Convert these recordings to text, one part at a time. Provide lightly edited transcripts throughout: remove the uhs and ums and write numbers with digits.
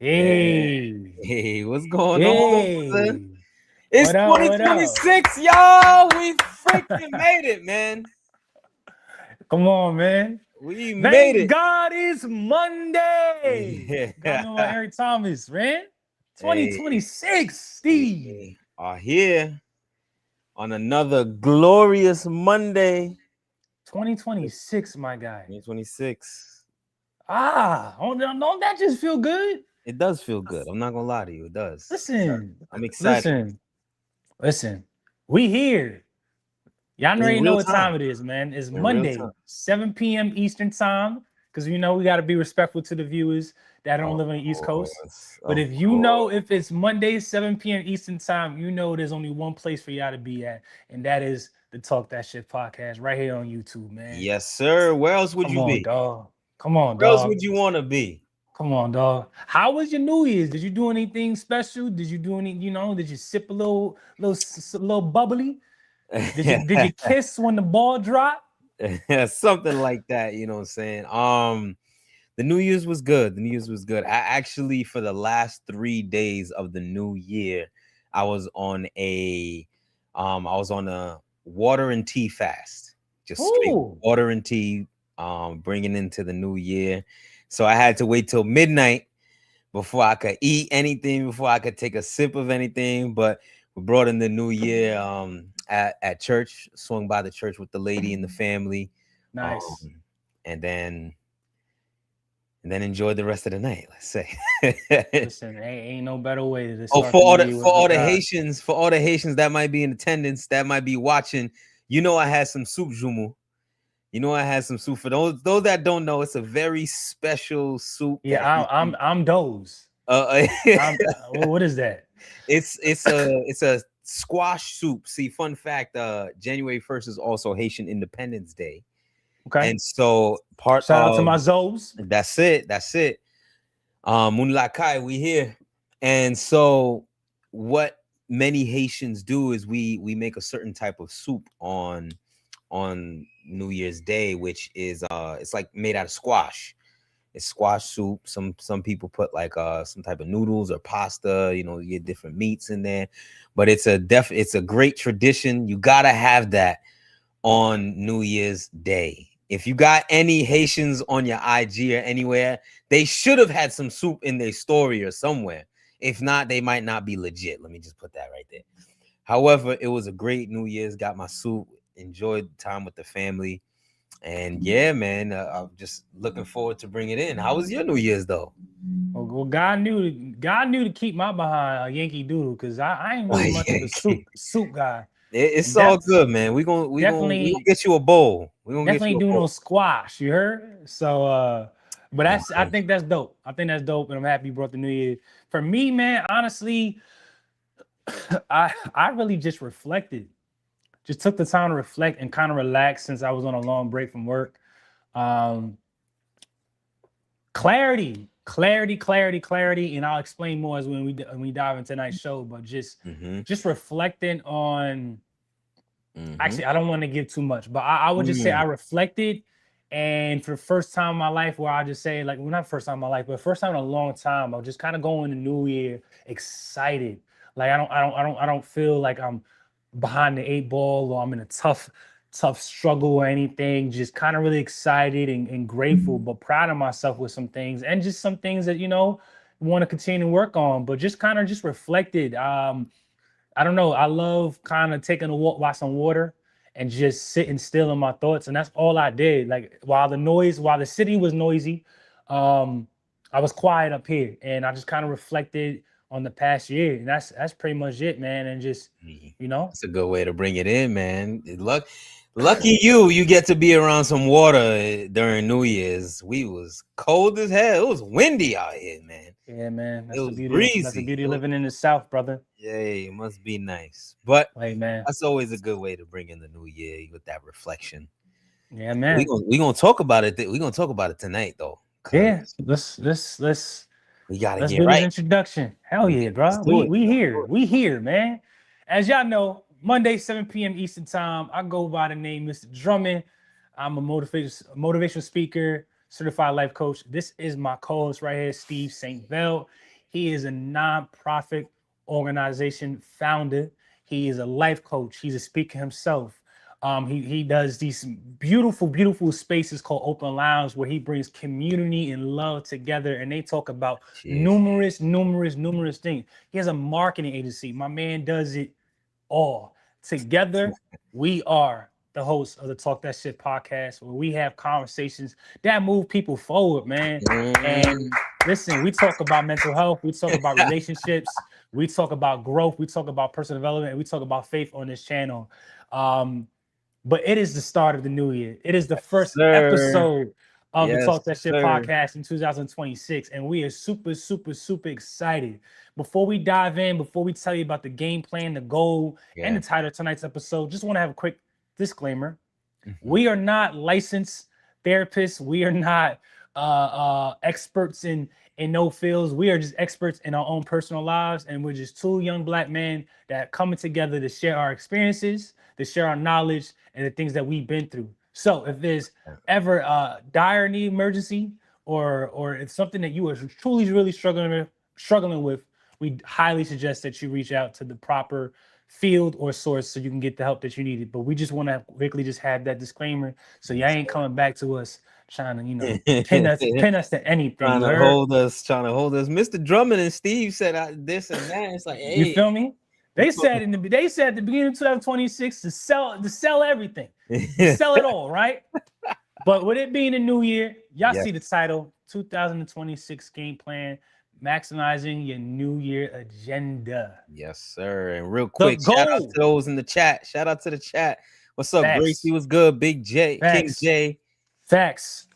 Hey, Hey, what's going on, brother? hey, It's what up? What up? 2026, y'all. We freaking made it, man. Come on, man. We made Thank it. God it's Monday. God know about Yeah. Eric Thomas, man. Hey, 2026, Steve. we are here on another glorious Monday. 2026, my guy. 2026. Don't that just feel good? It does feel good. I'm not gonna lie to you. It does. Listen, I'm excited. listen, listen. We here. Y'all In already know real what time. time it is, man. It's In real Monday, time. 7 p.m. Eastern time. Because we got to be respectful to the viewers that don't Of live on the East Coast. course. But Of if you know course. if it's Monday, 7 p.m. Eastern time, you know there's only one place for y'all to be at, and that is the Talk That Shit podcast right here on YouTube, man. Yes, sir. Where else would Come you on, be? dog. Come on, Where else dog. would you want to be? Come on, dog. How was your New Year's? Did you do anything special? Did you do any, did you sip a little bubbly? Did you kiss when the ball dropped? Something like that, you know what I'm saying? The New Year's was good. The New Year's was good. I actually, for the last 3 days of the new year, I was on a water and tea fast. Just straight Ooh. water and tea, bringing into the new year. So I had to wait till midnight before I could eat anything, before I could take a sip of anything. But we brought in the new year at church, swung by the church with the lady and the family, Nice. um, and then enjoyed the rest of the night. Let's say. Listen, ain't no better way to Oh, start the new year for with all the God. Haitians, for all the Haitians that might be in attendance, that might be watching, I had some soup jumu. I had some soup. For those that don't know, it's a very special soup Yeah, that I'm Doze. uh, What is that? it's a squash soup. See, fun fact, January 1st is also Haitian Independence Day. Okay. And so part Shout out to of my Zoes. that's it. Munlakai, we here. And so what many Haitians do is we make a certain type of soup on New Year's Day, which is it's like made out of squash. It's squash soup. Some people put like some type of noodles or pasta, you get different meats in there. But it's a great tradition. You gotta have that on New Year's Day. If you got any Haitians on your IG or anywhere, they should have had some soup in their story or somewhere. If not, they might not be legit. Let me just put that right there. However, it was a great New Year's. Got my soup, enjoyed time with the family, and yeah, man, I'm just looking forward to bring it in. How was your New Year's though? Well, God knew to keep my behind a Yankee Doodle because I ain't really much of a soup guy. It's And all that's good, man. We gonna definitely get you a bowl. We gonna get definitely you a doing no bowl. squash, you heard? So but I Okay. think that's dope. I think that's dope, and I'm happy you brought the new year. For me, man, honestly, I really just reflected. Just took the time to reflect and kind of relax since I was on a long break from work. Um, clarity, and I'll explain more as when we dive into tonight's show. But just Mm-hmm. just reflecting on. Mm-hmm. Actually, I don't want to give too much, but I would just say I reflected, and for the first time in my life, where I just say like, well, not first time in my life, but first time in a long time, I'll just kind of go in the new year excited. Like I don't feel like I'm behind the eight ball or I'm in a tough struggle or anything. Just kind of really excited and grateful, but proud of myself with some things and just some things that want to continue to work on. But just kind of just reflected. I don't know. I love kind of taking a walk by some water and just sitting still in my thoughts. And that's all I did. Like while the city was noisy, um, I was quiet up here and I just kind of reflected on the past year. And that's pretty much it, man. And just, you know, That's a good way to bring it in, man. Lucky you get to be around some water during New Year's. We was cold as hell. It was windy out here, man. yeah, man. It That's the was beauty. That's the breezy. beauty of living in the South, brother. Yay, it must be nice. But Like, man. that's always a good way to bring in the new year with that reflection. Yeah, We man. gonna we gonna talk about it. We're gonna talk about it tonight, though, Yeah. cause we gotta Let's get do this right. introduction. Hell yeah, Let's bro. do We it. we here. We here, man. As y'all know, Monday, 7 p.m. Eastern Time, I go by the name Mr. Drummond. I'm a motivational speaker, certified life coach. This is my co-host right here, Steve St. Bell. He is a nonprofit organization founder. He is a life coach. He's a speaker himself. He does these beautiful, beautiful spaces called Open Lounge where he brings community and love together, and they talk about Cheers. numerous things. He has a marketing agency. My man does it all. Together, we are the hosts of the Talk That Shit podcast, where we have conversations that move people forward, man. And listen, we talk about mental health, we talk about relationships, we talk about growth, we talk about personal development, and we talk about faith on this channel. But it is the start of the new year. It is the first Sir. episode of the Yes, Talk That Shit sir. podcast in 2026. And we are super excited. Before we dive in, before we tell you about the game plan, the goal, and the title of tonight's episode, just want to have a quick disclaimer. We are not licensed therapists. We are not experts in no fields. We are just experts in our own personal lives, and we're just two young Black men that coming together to share our experiences, to share our knowledge, and the things that we've been through. So if there's ever a dire need emergency, or it's something that you are truly really struggling with, we highly suggest that you reach out to the proper field or source so you can get the help that you needed. But we just want to quickly just have that disclaimer, so y'all ain't coming back to us trying to, pin us to anything. Trying to hold us. Mr. Drummond and Steve said this and that. It's like, hey, you feel me? They said at the beginning of 2026 to sell everything, sell it all, right? But with it being a new year, y'all see the title, 2026 game plan, maximizing your new year agenda. Yes, sir. And real quick, shout out to those in the chat. Shout out to the chat. What's up, Gracie? What's good? Big J, King J. Facts.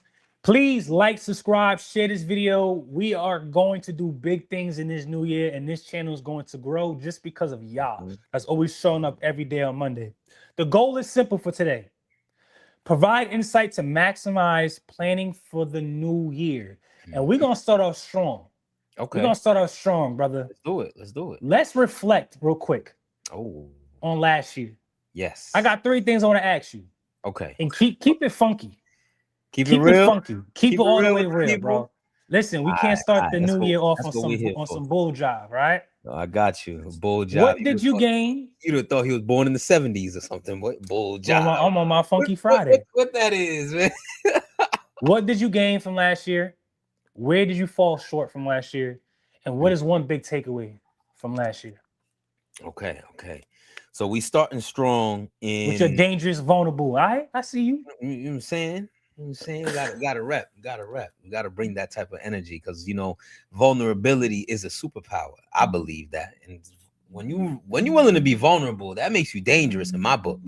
Please like, subscribe, share this video. We are going to do big things in this new year, and this channel is going to grow just because of y'all. That's always showing up every day on Monday. The goal is simple for today. Provide insight to maximize planning for the new year. And we're going to start off strong. Okay. We're going to start off strong, brother. Let's do it. Let's reflect real quick on last year. Yes. I got 3 things I want to ask you. Okay. And keep it funky. Keep it real. Funky. Keep it all the way real, bro. Listen, we can't start the new year off on some bull job, right? No, I got you. Bull job. What did you gain? You'd have thought he was born in the 70s or something. What bull job? I'm on my Funky Friday. What that is, man? What did you gain from last year? Where did you fall short from last year? And what is one big takeaway from last year? Okay. So we starting strong with your dangerous, vulnerable. I see you. You know what I'm saying? You gotta rep. You gotta bring that type of energy, because vulnerability is a superpower. I believe that. And when you're willing to be vulnerable, that makes you dangerous in my book.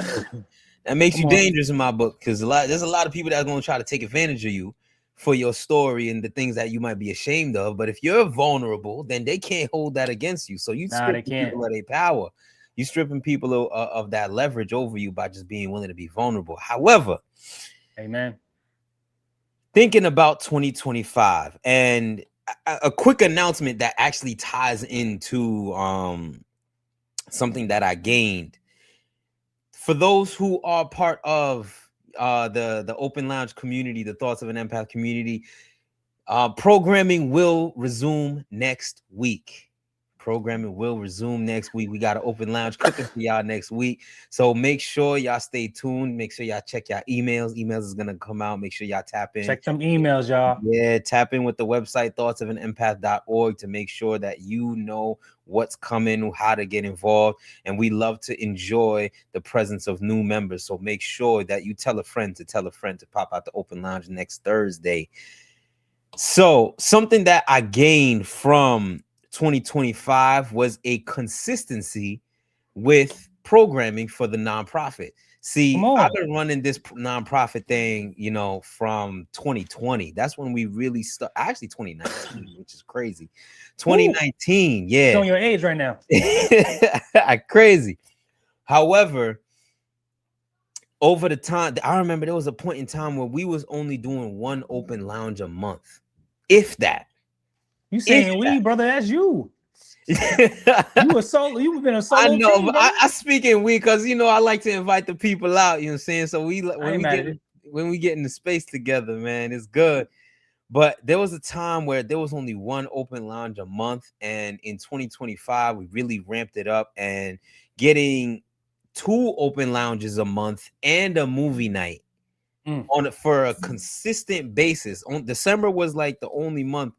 That makes you dangerous in my book, because there's a lot of people that are gonna try to take advantage of you for your story and the things that you might be ashamed of. But if you're vulnerable, then they can't hold that against you. So you strip people of their power. You stripping people of that leverage over you by just being willing to be vulnerable. However, amen. Thinking about 2025, and a quick announcement that actually ties into something that I gained. For those who are part of the Open Lounge community, the Thoughts of an Empath community, programming will resume next week. We got an Open Lounge cooking for y'all next week. So make sure y'all stay tuned. Make sure y'all check y'all emails. Emails is going to come out. Make sure y'all tap in. Check them emails, y'all. Yeah, tap in with the website, thoughtsofanempath.org, to make sure that you know what's coming, how to get involved. And we love to enjoy the presence of new members. So make sure that you tell a friend to pop out the Open Lounge next Thursday. So something that I gained from 2025 was a consistency with programming for the nonprofit. See, I've been running this nonprofit thing, from 2020. That's when we really started. Actually, 2019, which is crazy. 2019, yeah. Showing your age right now. Crazy. However, over the time, I remember there was a point in time where we was only doing one Open Lounge a month, if that. You saying we, brother? That's you. You've been a solo. I know, team, but I speak in we, because I like to invite the people out. You know what I'm saying? So when we get in the space together, man, it's good. But there was a time where there was only one open lounge a month, and in 2025 we really ramped it up and getting 2 open lounges a month and a movie night on it for a consistent basis. On December was like the only month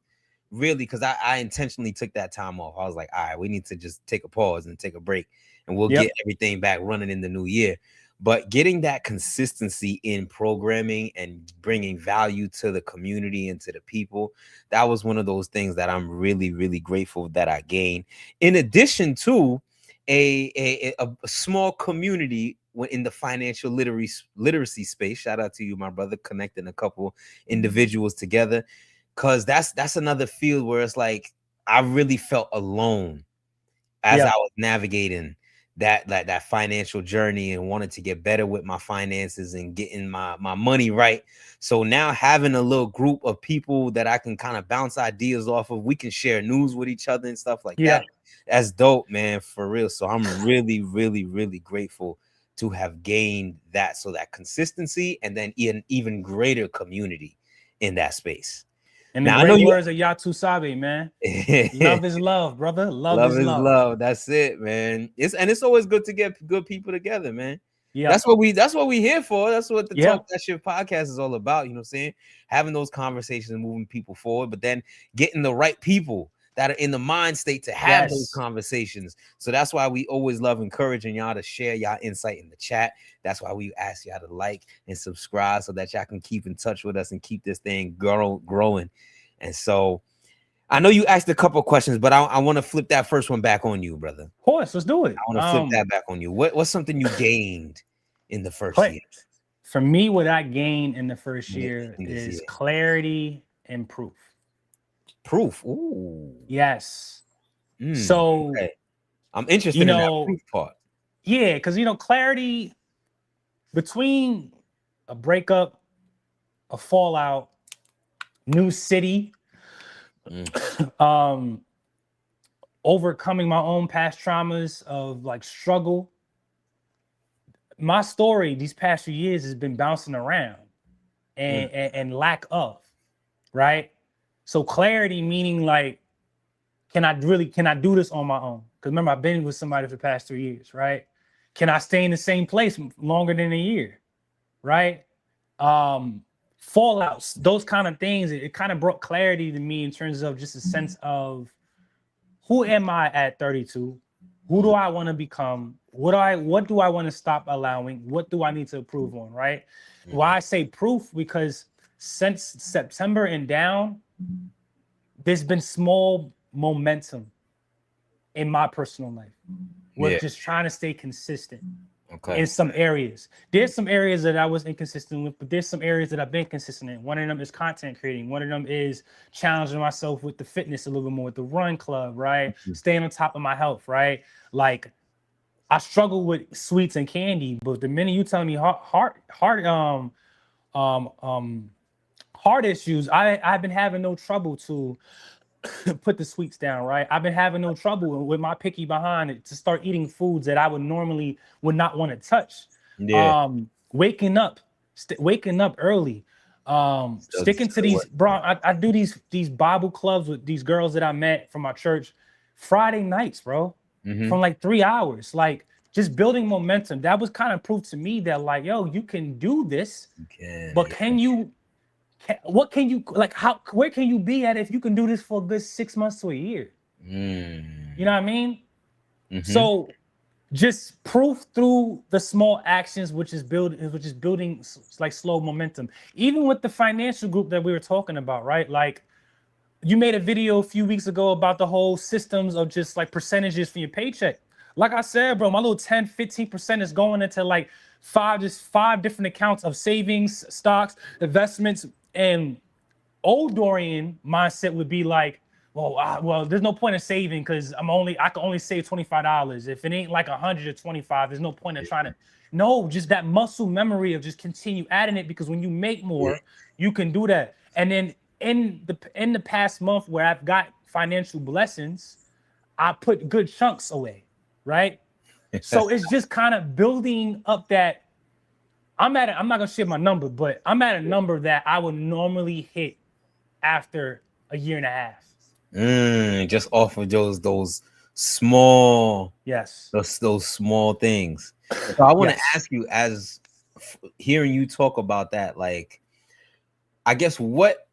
really, because I intentionally took that time off. I was like, all right, we need to just take a pause and take a break, and we'll get everything back running in the new year. But getting that consistency in programming and bringing value to the community and to the people, that was one of those things that I'm really, really grateful that I gained. In addition to a small community in the financial literacy space. Shout out to you, my brother, connecting a couple individuals together, because that's another field where it's like I really felt alone as I was navigating that financial journey and wanted to get better with my finances and getting my money right. So now having a little group of people that I can kind of bounce ideas off of, we can share news with each other and stuff like that. That's dope, man, for real. So I'm really, really, really grateful to have gained that. So that consistency and then even greater community in that space. And now, the great words of Yatu Sabe, man. Love is love, brother. Love is love. That's it, man. It's always good to get good people together, man. Yeah, that's what we here for. That's what the Talk That Shit podcast is all about. You know what I'm saying? Having those conversations and moving people forward, but then getting the right people that are in the mind state to have those conversations. So that's why we always love encouraging y'all to share y'all insight in the chat. That's why we ask y'all to like and subscribe so that y'all can keep in touch with us and keep this thing growing. And so I know you asked a couple of questions, but I want to flip that first one back on you, brother. Of course, let's do it. I want to flip that back on you. What's something you gained in the first year? For me, what I gained in the first year is clarity and proof. Proof. Ooh. Yes. So I'm interested in that proof part. Yeah, because clarity between a breakup, a fallout, new city, overcoming my own past traumas of like struggle. My story these past few years has been bouncing around and lack of, right? So clarity meaning like, can I do this on my own? Because remember, I've been with somebody for the past 3 years, right? Can I stay in the same place longer than a year, right? Fallouts, those kind of things, it kind of brought clarity to me in terms of just a sense of who am I at 32? Who do I want to become? What do I want to stop allowing? What do I need to improve on, right? Why I say proof, because since September and down, there's been small momentum in my personal life. We're just trying to stay consistent in some areas. There's some areas that I was inconsistent with, but there's some areas that I've been consistent in. One of them is content creating. One of them is challenging myself with the fitness a little bit more, with the run club, right? Staying on top of my health, right? Like I struggle with sweets and candy, but the minute you tell me heart issues, I've been having no trouble to put the sweets down, right? I've been having no trouble with my picky behind it to start eating foods that I would not want to touch. Waking up early, sticking to these, bro. I do these Bible clubs with these girls that I met from my church Friday nights, bro, from like 3 hours, like just building momentum. That was kind of proof to me that like, yo, you can do this, but what can you like? Where can you be at if you can do this for a good 6 months to a year? You know what I mean? So just proof through the small actions, which is building like slow momentum. Even with the financial group that we were talking about, right? Like you made a video a few weeks ago about the whole systems of just like percentages for your paycheck. Like I said, bro, my little 10-15% is going into like five different accounts of savings, stocks, investments. And old Dorian mindset would be like, well, there's no point in saving because I can only save $25. If it ain't like 125, there's no point in trying to. No, just that muscle memory of just continue adding it, because when you make more, you can do that. And then in the past month where I've got financial blessings, I put good chunks away, right? So it's just kind of building up that. I'm not gonna share my number, but I'm at a number that I would normally hit after a year and a half. Just off of those small, Yes. those small things. So I want to Yes. ask you, as hearing you talk about that, like, I guess what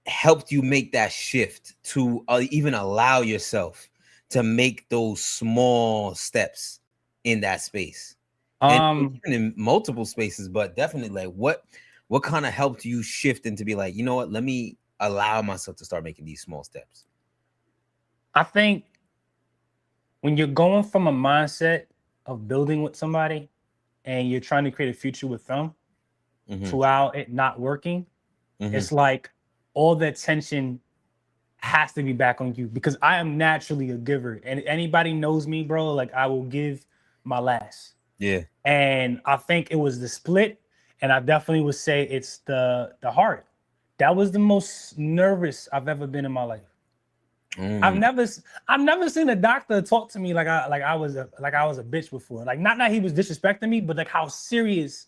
helped you make that shift to even allow yourself to make those small steps in that space, and even in multiple spaces, but definitely like what kind of helped you shift into be like, you know what, let me allow myself to start making these small steps? I think when you're going from a mindset of building with somebody and you're trying to create a future with them throughout it not working, it's like all the attention has to be back on you because I am naturally a giver. And anybody knows me, bro, like I will give my last. Yeah. And I think it was the split. And I definitely would say it's the heart. That was the most nervous I've ever been in my life. I've never seen a doctor talk to me like I was a bitch before. Like not that he was disrespecting me, but like how serious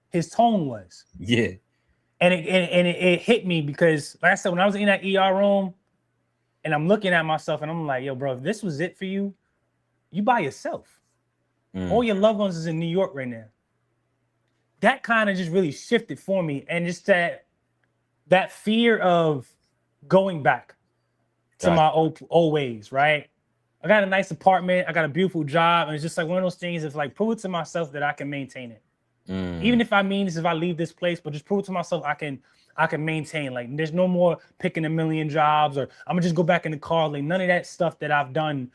his tone was. Yeah. And it hit me because, like I said, when I was in that ER room, and I'm looking at myself, and I'm like, yo, bro, if this was it for you, you by yourself. All your loved ones is in New York right now. That kind of just really shifted for me, and just that fear of going back to my old ways, right? I got a nice apartment, I got a beautiful job, and it's just like one of those things. It's like prove it to myself that I can maintain it. Even if I leave this place, but just prove it to myself I can maintain. Like there's no more picking a million jobs, or I'm gonna just go back in the car. Like none of that stuff that I've done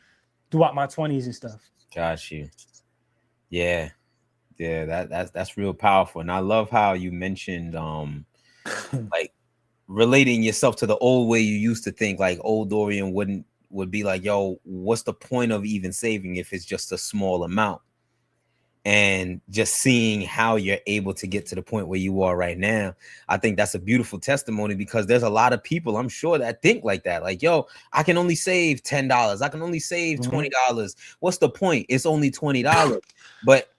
throughout my 20s and stuff. Got you. Yeah. That's real powerful. And I love how you mentioned like relating yourself to the old way you used to think. Like old Dorian would be like, yo, what's the point of even saving if it's just a small amount? And just seeing how you're able to get to the point where you are right now, I think that's a beautiful testimony, because there's a lot of people, I'm sure, that think like that. Like, yo, I can only save $10. I can only save $20. What's the point? It's only $20. But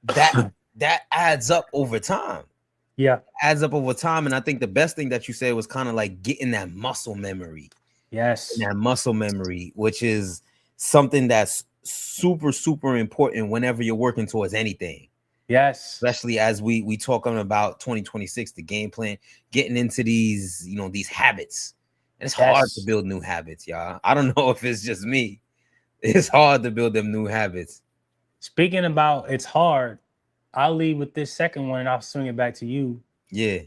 that adds up over time. Yeah. Adds up over time. And I think the best thing that you said was kind of like getting that muscle memory. Yes. That muscle memory, which is something that's super, super important whenever you're working towards anything. Yes. Especially as we talking about 2026, the game plan, getting into these, these habits. And it's hard to build new habits, y'all. I don't know if it's just me. It's hard to build them new habits. Speaking about it's hard, I'll leave with this second one and I'll swing it back to you. Yeah.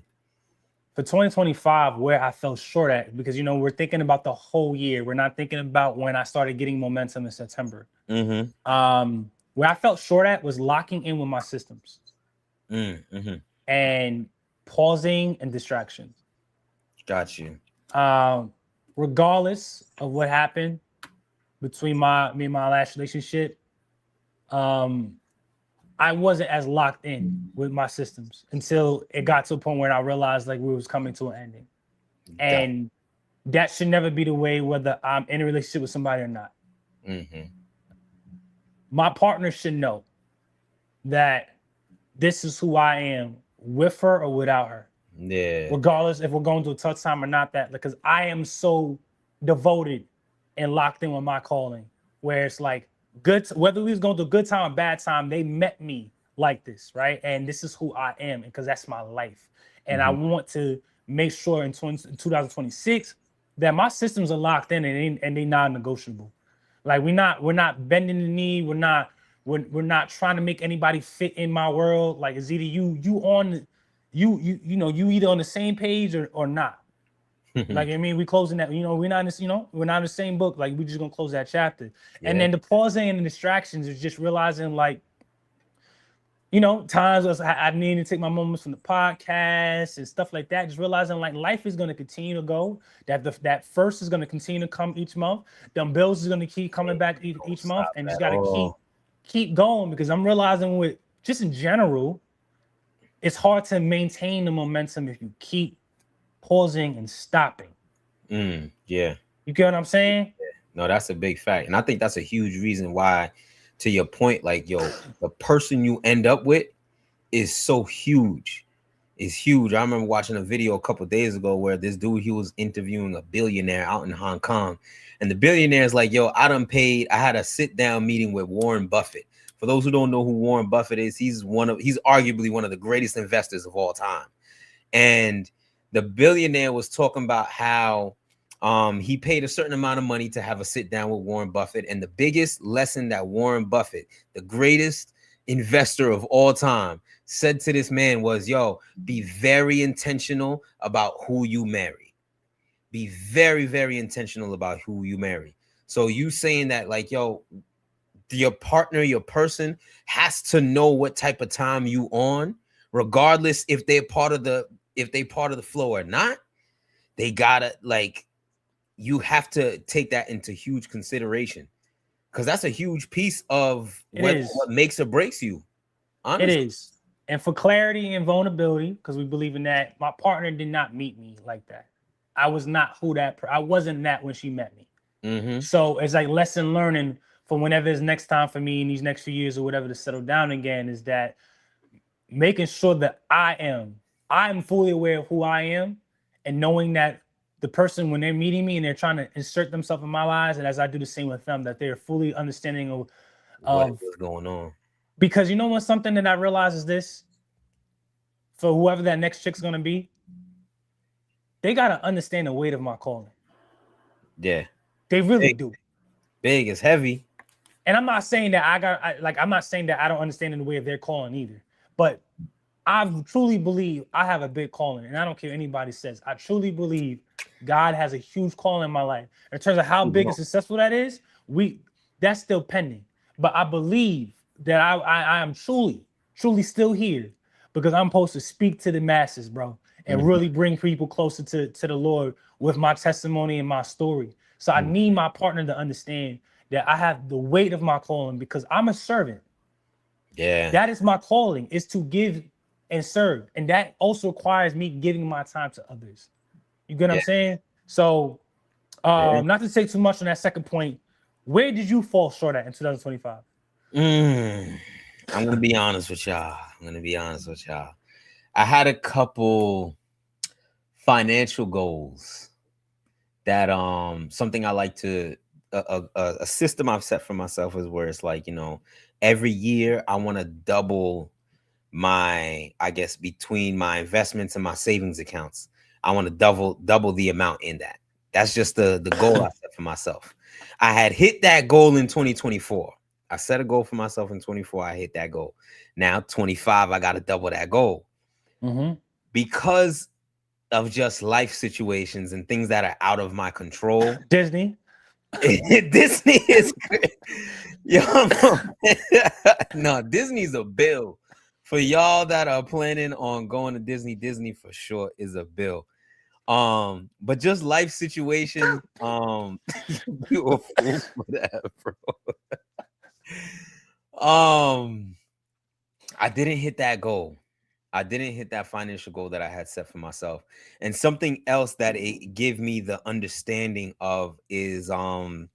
For 2025, where I fell short at, because we're thinking about the whole year. We're not thinking about when I started getting momentum in September. Where I felt short at was locking in with my systems and pausing and distraction. Got you. Regardless of what happened between me and my last relationship, I wasn't as locked in with my systems until it got to a point where I realized like we was coming to an ending. And that should never be the way, whether I'm in a relationship with somebody or not. My partner should know that this is who I am, with her or without her. Yeah. Regardless if we're going through a tough time or not, that because I am so devoted and locked in with my calling, where it's like whether we was going through a good time or bad time, they met me like this, right? And this is who I am, because that's my life. And I want to make sure in 2026 that my systems are locked in and they non-negotiable. Like we're not bending the knee. We're not trying to make anybody fit in my world. Like it's either you either on the same page or not. Like, I mean, we closing that, we're not in this, we're not in the same book. Like, we just gonna close that chapter. Yeah. And then the pausing and the distractions is just realizing, like, times I need to take my moments from the podcast and stuff like that. Just realizing, like, life is gonna continue to go. That first is gonna continue to come each month. Them bills is gonna keep coming back each month, and just gotta keep going, because I'm realizing with just in general, it's hard to maintain the momentum if you keep pausing and stopping. Yeah. You get what I'm saying? Yeah. No, that's a big fact. And I think that's a huge reason why, to your point, like, yo, the person you end up with is so huge. is huge. I remember watching a video a couple days ago where this dude, he was interviewing a billionaire out in Hong Kong, and the billionaire is like, yo, I had a sit down meeting with Warren Buffett. For those who don't know who Warren Buffett is, he's arguably one of the greatest investors of all time. And the billionaire was talking about how he paid a certain amount of money to have a sit down with Warren Buffett. And the biggest lesson that Warren Buffett, the greatest investor of all time, said to this man was, yo, be very intentional about who you marry. Be very, very intentional about who you marry. So you saying that, like, yo, your partner, your person has to know what type of time you on, regardless if they're part of the flow or not. They gotta, like, you have to take that into huge consideration, because that's a huge piece of what makes or breaks you. Honestly. It is. And for clarity and vulnerability, because we believe in that, my partner did not meet me like that. I was not I wasn't that when she met me. Mm-hmm. So it's like lesson learning for whenever it's next time for me in these next few years or whatever to settle down again, is that making sure that I'm fully aware of who I am, and knowing that the person, when they're meeting me and they're trying to insert themselves in my lives, and as I do the same with them, that they're fully understanding of what's going on. Because you know what, something that I realize is this, for whoever that next chick's gonna be, they gotta understand the weight of my calling. Yeah. They really do. Big is heavy. And I'm not saying that I'm not saying that I don't understand the way of their calling either. But I truly believe I have a big calling, and I don't care what anybody says. I truly believe God has a huge calling in my life. In terms of how big and successful that is, that's still pending. But I believe that I am truly still here because I'm supposed to speak to the masses, bro, and really bring people closer to the Lord with my testimony and my story. So I need my partner to understand that I have the weight of my calling, because I'm a servant. Yeah. That is my calling, is to give and serve. And that also requires me giving my time to others. You get what I'm saying? So not to say too much on that second point, where did you fall short at in 2025? I'm going to be honest with y'all. I had a couple financial goals that something I like to a system I've set for myself is where it's like, you know, every year I want to double my, I guess, between my investments and my savings accounts. I want to double the amount in that. That's just the goal I set for myself. I had hit that goal in 2024. I set a goal for myself in 24. I hit that goal. Now 25, I got to double that goal. Because of just life situations and things that are out of my control. Disney is great. Yo, no, Disney's a bill. For y'all that are planning on going to Disney for sure is a bill. But just life situations, you a fool for that, bro. I didn't hit that goal. I didn't hit that financial goal that I had set for myself. And something else that it gave me the understanding of is to,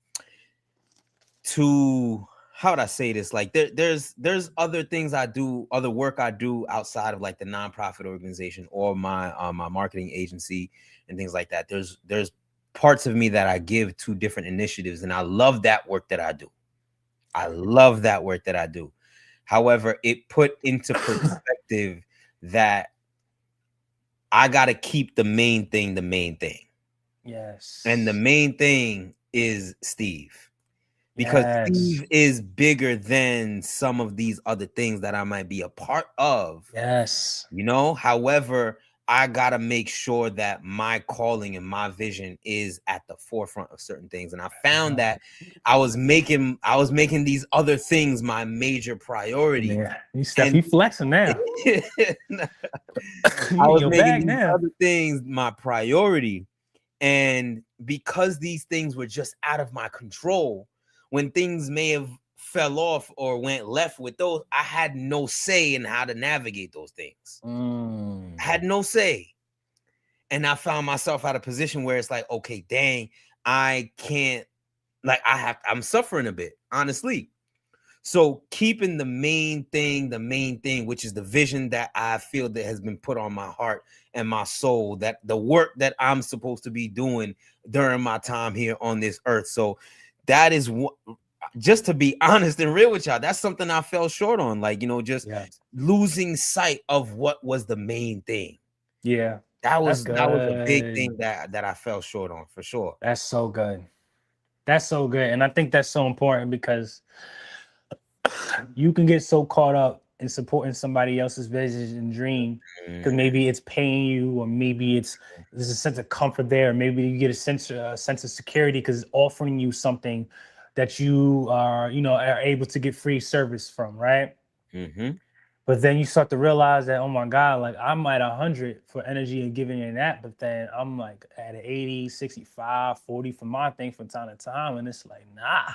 how would I say this? Like there's other things I do, other work I do outside of like the nonprofit organization or my my marketing agency and things like that. There's parts of me that I give to different initiatives, and I love that work that I do. However, it put into perspective that I got to keep the main thing. Yes. And the main thing is Steve. Because Steve is bigger than some of these other things that I might be a part of. Yes. You know, however, I got to make sure that my calling and my vision is at the forefront of certain things. And I found that I was making these other things my major priority. Yeah, you flexing now. I was making these other things my priority. And because these things were just out of my control, when things may have fell off or went left with those, I had no say in how to navigate those things. I had no say. And I found myself at a position where it's like, okay, dang, I can't, like I'm suffering a bit, honestly. So keeping the main thing, which is the vision that I feel that has been put on my heart and my soul, that the work that I'm supposed to be doing during my time here on this earth. So that is what, just to be honest and real with y'all, that's something I fell short on. Like, just Yeah. losing sight of what was the main thing. Yeah. That That's was a big good. thing that I fell short on, for sure. That's so good. That's so good. And I think that's so important because you can get so caught up in supporting somebody else's vision and dream because maybe it's paying you, or maybe there's a sense of comfort there. Maybe you get a sense of security because it's offering you something that you are able to get free service from, right? Mm-hmm. But then you start to realize that, oh my God, like I'm at 100 for energy and giving in that, but then I'm like at 80, 65, 40 for my thing from time to time. And it's like, nah,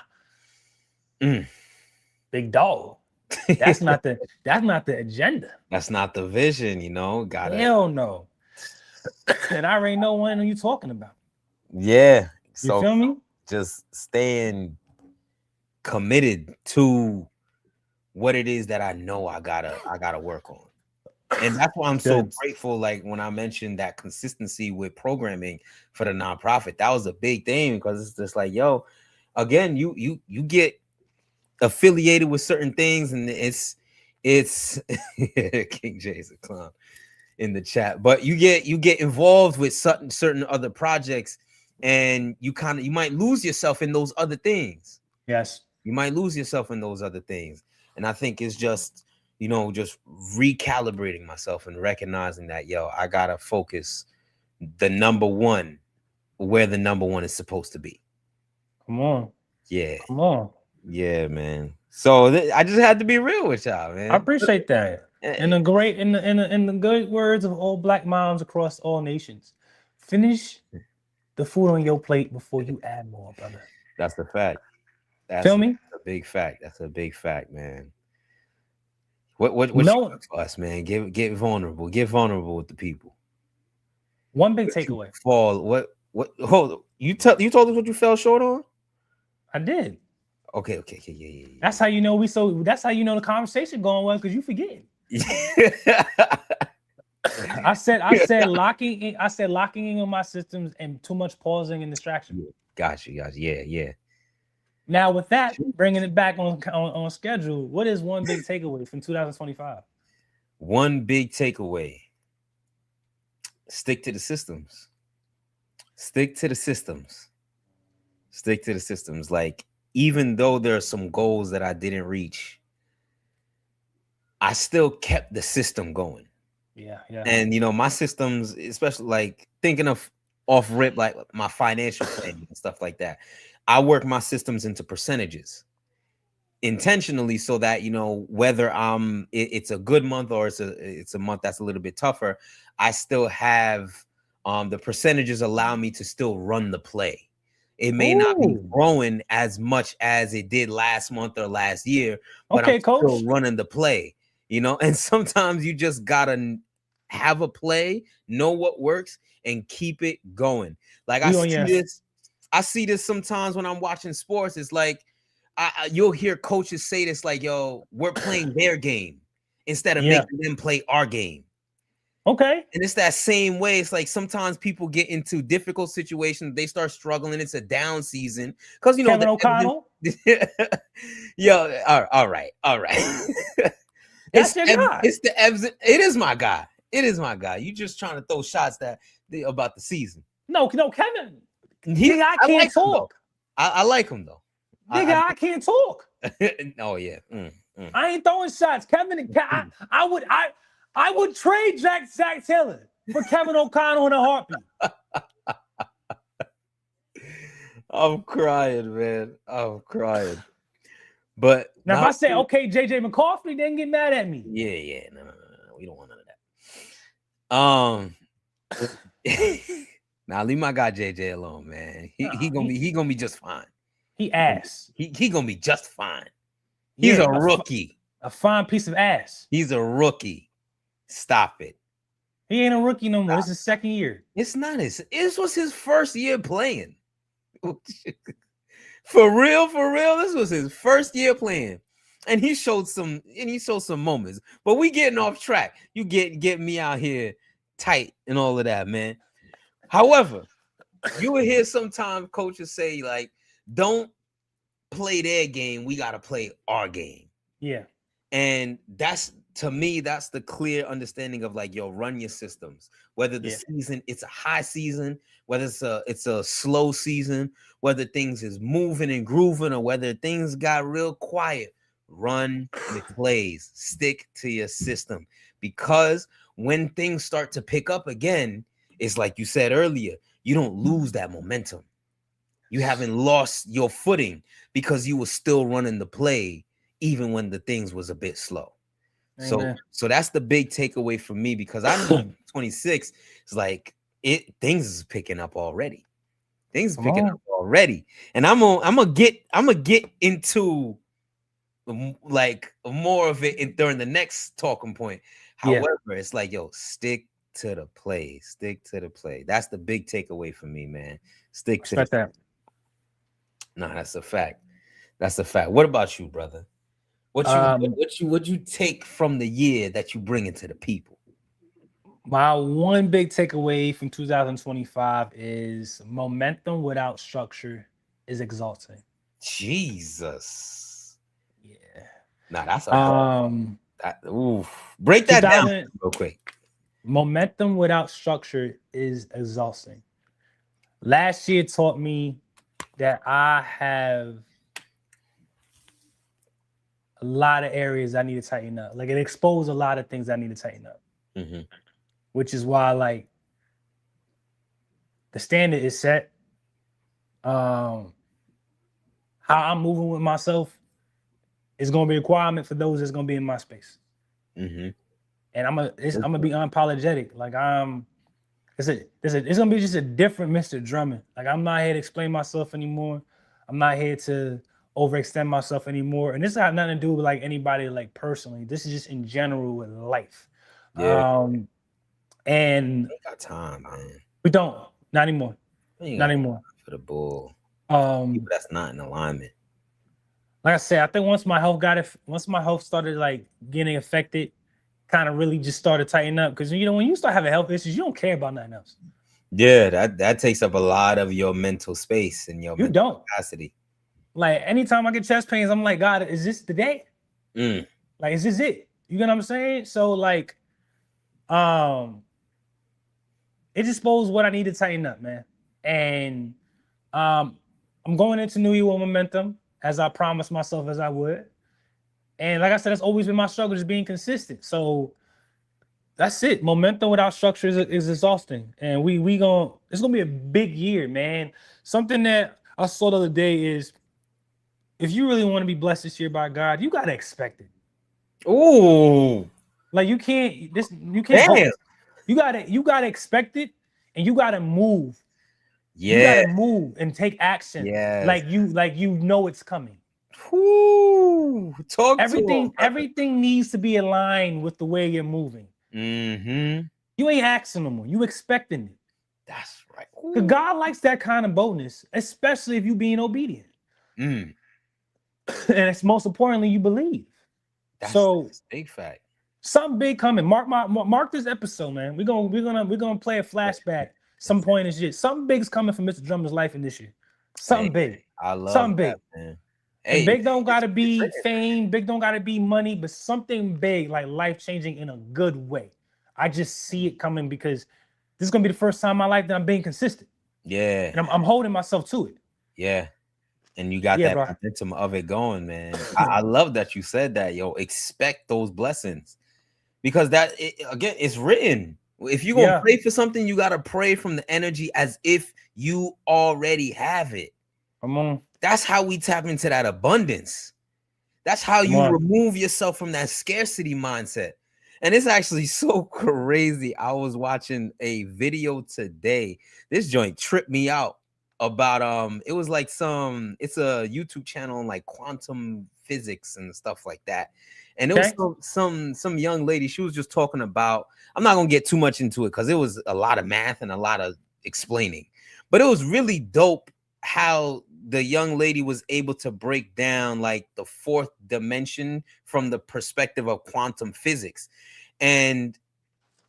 big dog. That's not the agenda. That's not the vision, gotta. Hell no. And I already know what you're talking about. Yeah. You So feel me? just staying committed to what it is that I know I gotta work on. And that's why I'm so grateful. Like when I mentioned that consistency with programming for the nonprofit, that was a big thing, because it's just like, yo, again, you get affiliated with certain things, and it's King Jay's a clown in the chat, but you get involved with certain other projects, and you might lose yourself in those other things. Yes. You might lose yourself in those other things. And I think it's just, just recalibrating myself and recognizing that, yo, I gotta focus the number one where the number one is supposed to be. Come on. Yeah. Come on. Yeah, man. So I just had to be real with y'all, man. I appreciate that. In the good words of all Black moms across all nations, finish the food on your plate before you add more, brother. That's the fact. Feel me? A big fact. That's a big fact, man. What No. you got for us, man? Get vulnerable. Get vulnerable with the people. One big takeaway. What hold you told us what you fell short on? I did. Okay, yeah. That's how you know that's how you know the conversation going well, because you forget. I said locking in on my systems and too much pausing and distraction. Got you. Yeah. Now with that, bringing it back on schedule, what is one big takeaway from 2025? One big takeaway: stick to the systems. Stick to the systems. Like, even though there are some goals that I didn't reach, I still kept the system going. Yeah. And my systems, especially like thinking of off rip, like my financial planning and stuff like that, I work my systems into percentages intentionally, so that whether it's a good month or it's a month that's a little bit tougher, I still have the percentages allow me to still run the play. It may not be growing as much as it did last month or last year, but I'm still running the play, and sometimes you just gotta have a play, know what works, and keep it going. Like I see this sometimes when I'm watching sports. It's like you'll hear coaches say this, like, yo, we're playing their game instead of making them play our game. Okay. And it's that same way. It's like sometimes people get into difficult situations. They start struggling. It's a down season. Because, Kevin O'Connell. Yo, all right. That's your guy. It's the ebbs. It is my guy. You just trying to throw shots about the season. No, Kevin. I can't talk. I like him, though. I can't talk. Oh, yeah. I ain't throwing shots. Kevin, I would trade Zach Taylor for Kevin O'Connell in a heartbeat. I'm crying, man. I'm crying. But now, if I say, okay, JJ McCarthy, then get mad at me. Yeah. No. We don't want none of that. Now leave my guy JJ alone, man. He gonna be just fine. He ass. He gonna be just fine. He's a rookie. A fine piece of ass. He's a rookie. Stop it. He ain't a rookie no more. This is his second year. It's not his. This was his first year playing. For real. This was his first year playing. And he showed some moments, but we getting off track. You get me out here tight and all of that, man. However, you will hear sometimes coaches say, like, don't play their game, we got to play our game. Yeah. And that's, to me, that's the clear understanding of, like, yo, run your systems. Whether the season, it's a high season, whether it's a slow season, whether things is moving and grooving, or whether things got real quiet, run your plays, stick to your system. Because when things start to pick up again, it's like you said earlier, you don't lose that momentum. You haven't lost your footing because you were still running the play even when the things was a bit slow. Amen. So that's the big takeaway for me, because I know 26 is like things is picking up already. Things is picking up already. And I'm gonna get into like more of it during the next talking point. However, it's like, yo, stick to the play. Stick to the play. That's the big takeaway for me, man. Stick to that. No, that's a fact. That's a fact. What about you, brother? What you take from the year that you bring into the people? My one big takeaway from 2025 is momentum without structure is exhausting. Jesus. Yeah. Nah, that's a break that down real quick. Momentum without structure is exhausting. Last year taught me that I have a lot of areas I need to tighten up. Like, it exposed a lot of things I need to tighten up. Mm-hmm. Which is why, like, the standard is set. How I'm moving with myself is going to be a requirement for those that's going to be in my space. Mm-hmm. And I'm gonna be unapologetic. Like, it's gonna be just a different Mr. Drummond. Like, I'm not here to explain myself anymore. I'm not here to overextend myself anymore. And this has nothing to do with, like, anybody, like, personally. This is just in general with life. Yeah. And ain't got time, man. We don't. Not anymore. Not anymore. For the bull. People that's not in alignment. Like I said, I think once my health started, like, getting affected, kind of really just started tightening up. Because, you know, when you start having health issues, you don't care about nothing else. Yeah, that takes up a lot of your mental space and your mental capacity. Like, anytime I get chest pains, I'm like, God, is this the day? Like, is this it? You get what I'm saying? So, like, it just exposed what I need to tighten up, man. And I'm going into New Year with momentum, as I promised myself as I would. And like I said, that's always been my struggle, just being consistent. So that's it. Momentum without structure is exhausting. And it's gonna be a big year, man. Something that I saw the other day is, if you really want to be blessed this year by God, you gotta expect it. Ooh. Like, you can't hope. You gotta expect it, and you gotta move. Yeah. You gotta move and take action. Yeah. Like you know it's coming. Ooh. Everything needs to be aligned with the way you're moving. Mm-hmm. You ain't asking no more. You expecting it. That's right. Because God likes that kind of boldness, especially if you being obedient. And it's most importantly, you believe. That's a big fact. Something big coming. Mark this episode, man. We're gonna play a flashback some point in shit. Something big's coming from Mr. Drummond's life in this year. Something big. I love something that, big. Man. Hey, and big don't gotta be fame, big don't gotta be money, but something big, like life-changing in a good way. I just see it coming, because this is gonna be the first time in my life that I'm being consistent. Yeah. And I'm holding myself to it. Yeah. And you got that momentum of it going, man. I love that you said that, yo. Expect those blessings, because again, it's written. If you're gonna pray for something, you gotta pray from the energy as if you already have it. Come on. That's how we tap into that abundance. That's how you remove yourself from that scarcity mindset. And it's actually so crazy. I was watching a video today. This joint tripped me out about it was like it's a YouTube channel on, like, quantum physics and stuff like that. And it was some young lady. She was just talking about, I'm not gonna get too much into it because it was a lot of math and a lot of explaining, but it was really dope how the young lady was able to break down like the fourth dimension from the perspective of quantum physics. And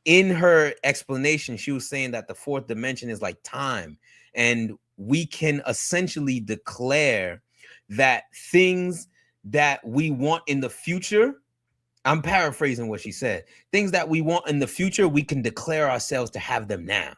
in her explanation, she was saying that the fourth dimension is like time, and we can essentially declare that things that we want in the future, I'm paraphrasing what she said, things that we want in the future, we can declare ourselves to have them now.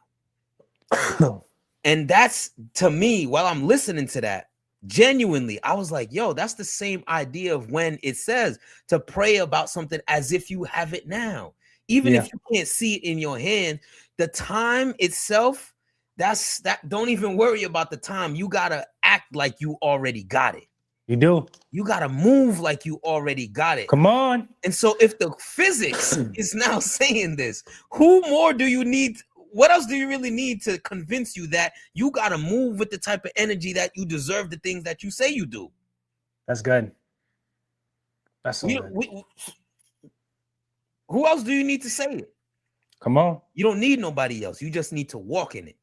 And that's, to me, while I'm listening to that, genuinely, I was like, yo, that's the same idea of when it says to pray about something as if you have it now. Even if you can't see it in your hand, the time itself, that don't even worry about the time. You gotta act like you already got it. You do. You gotta move like you already got it. Come on. And so if the physics is now saying this, who more do you need? What else do you really need to convince you that you got to move with the type of energy that you deserve the things that you say you do? That's good. That's so good. Who else do you need to say it? Come on. You don't need nobody else. You just need to walk in it.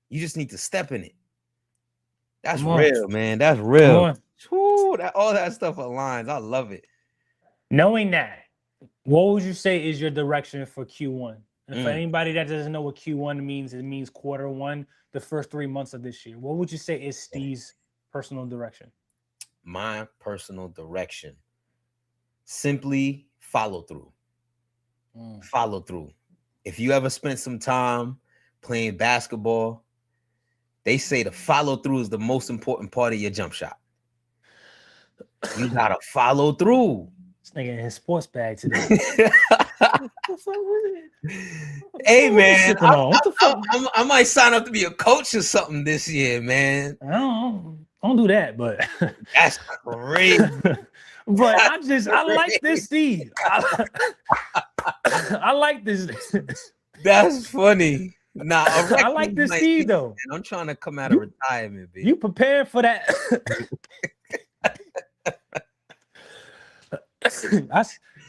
You just need to step in it. That's real, man. That's real. Woo, all that stuff aligns. I love it. Knowing that, what would you say is your direction for Q1? And for anybody that doesn't know what Q1 means, it means quarter one, the first 3 months of this year. What would you say is Steve's personal direction? My personal direction. Simply follow through. Follow through. If you ever spent some time playing basketball, they say the follow through is the most important part of your jump shot. You gotta follow through. This nigga in his sports bag today. Hey man, I might sign up to be a coach or something this year, man. Don't do that, but that's crazy. But I like this Steve. I like this. That's funny. Nah, I like this Steve though. I'm trying to come out of retirement, baby. You prepared for that?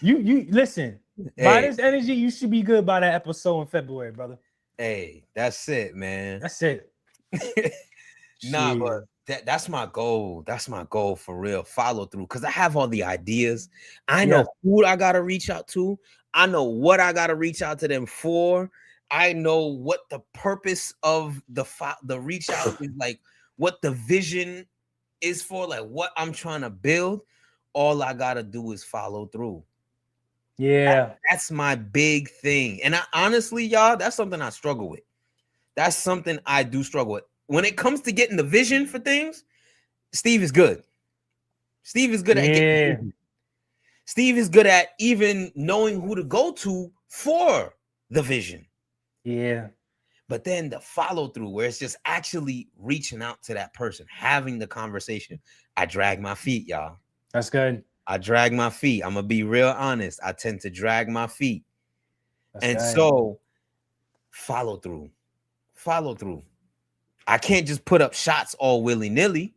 You listen. Hey. By this energy, you should be good by that episode in February, brother. Hey, that's it, man. That's it. Nah, but that's my goal. That's my goal for real. Follow through, because I have all the ideas. I know who I gotta reach out to. I know what I gotta reach out to them for. I know what the purpose of the reach out is, like what the vision is for, like what I'm trying to build. All I gotta do is follow through. Yeah, that's my big thing. And I honestly, y'all, that's something I struggle with. That's something I do struggle with. When it comes to getting the vision for things, Steve is good. Steve is good at getting vision. Steve is good at even knowing who to go to for the vision. Yeah. But then the follow through, where it's just actually reaching out to that person, having the conversation. I drag my feet, y'all. That's good. I drag my feet. I'm going to be real honest. I tend to drag my feet. So follow through. Follow through. I can't just put up shots all willy-nilly.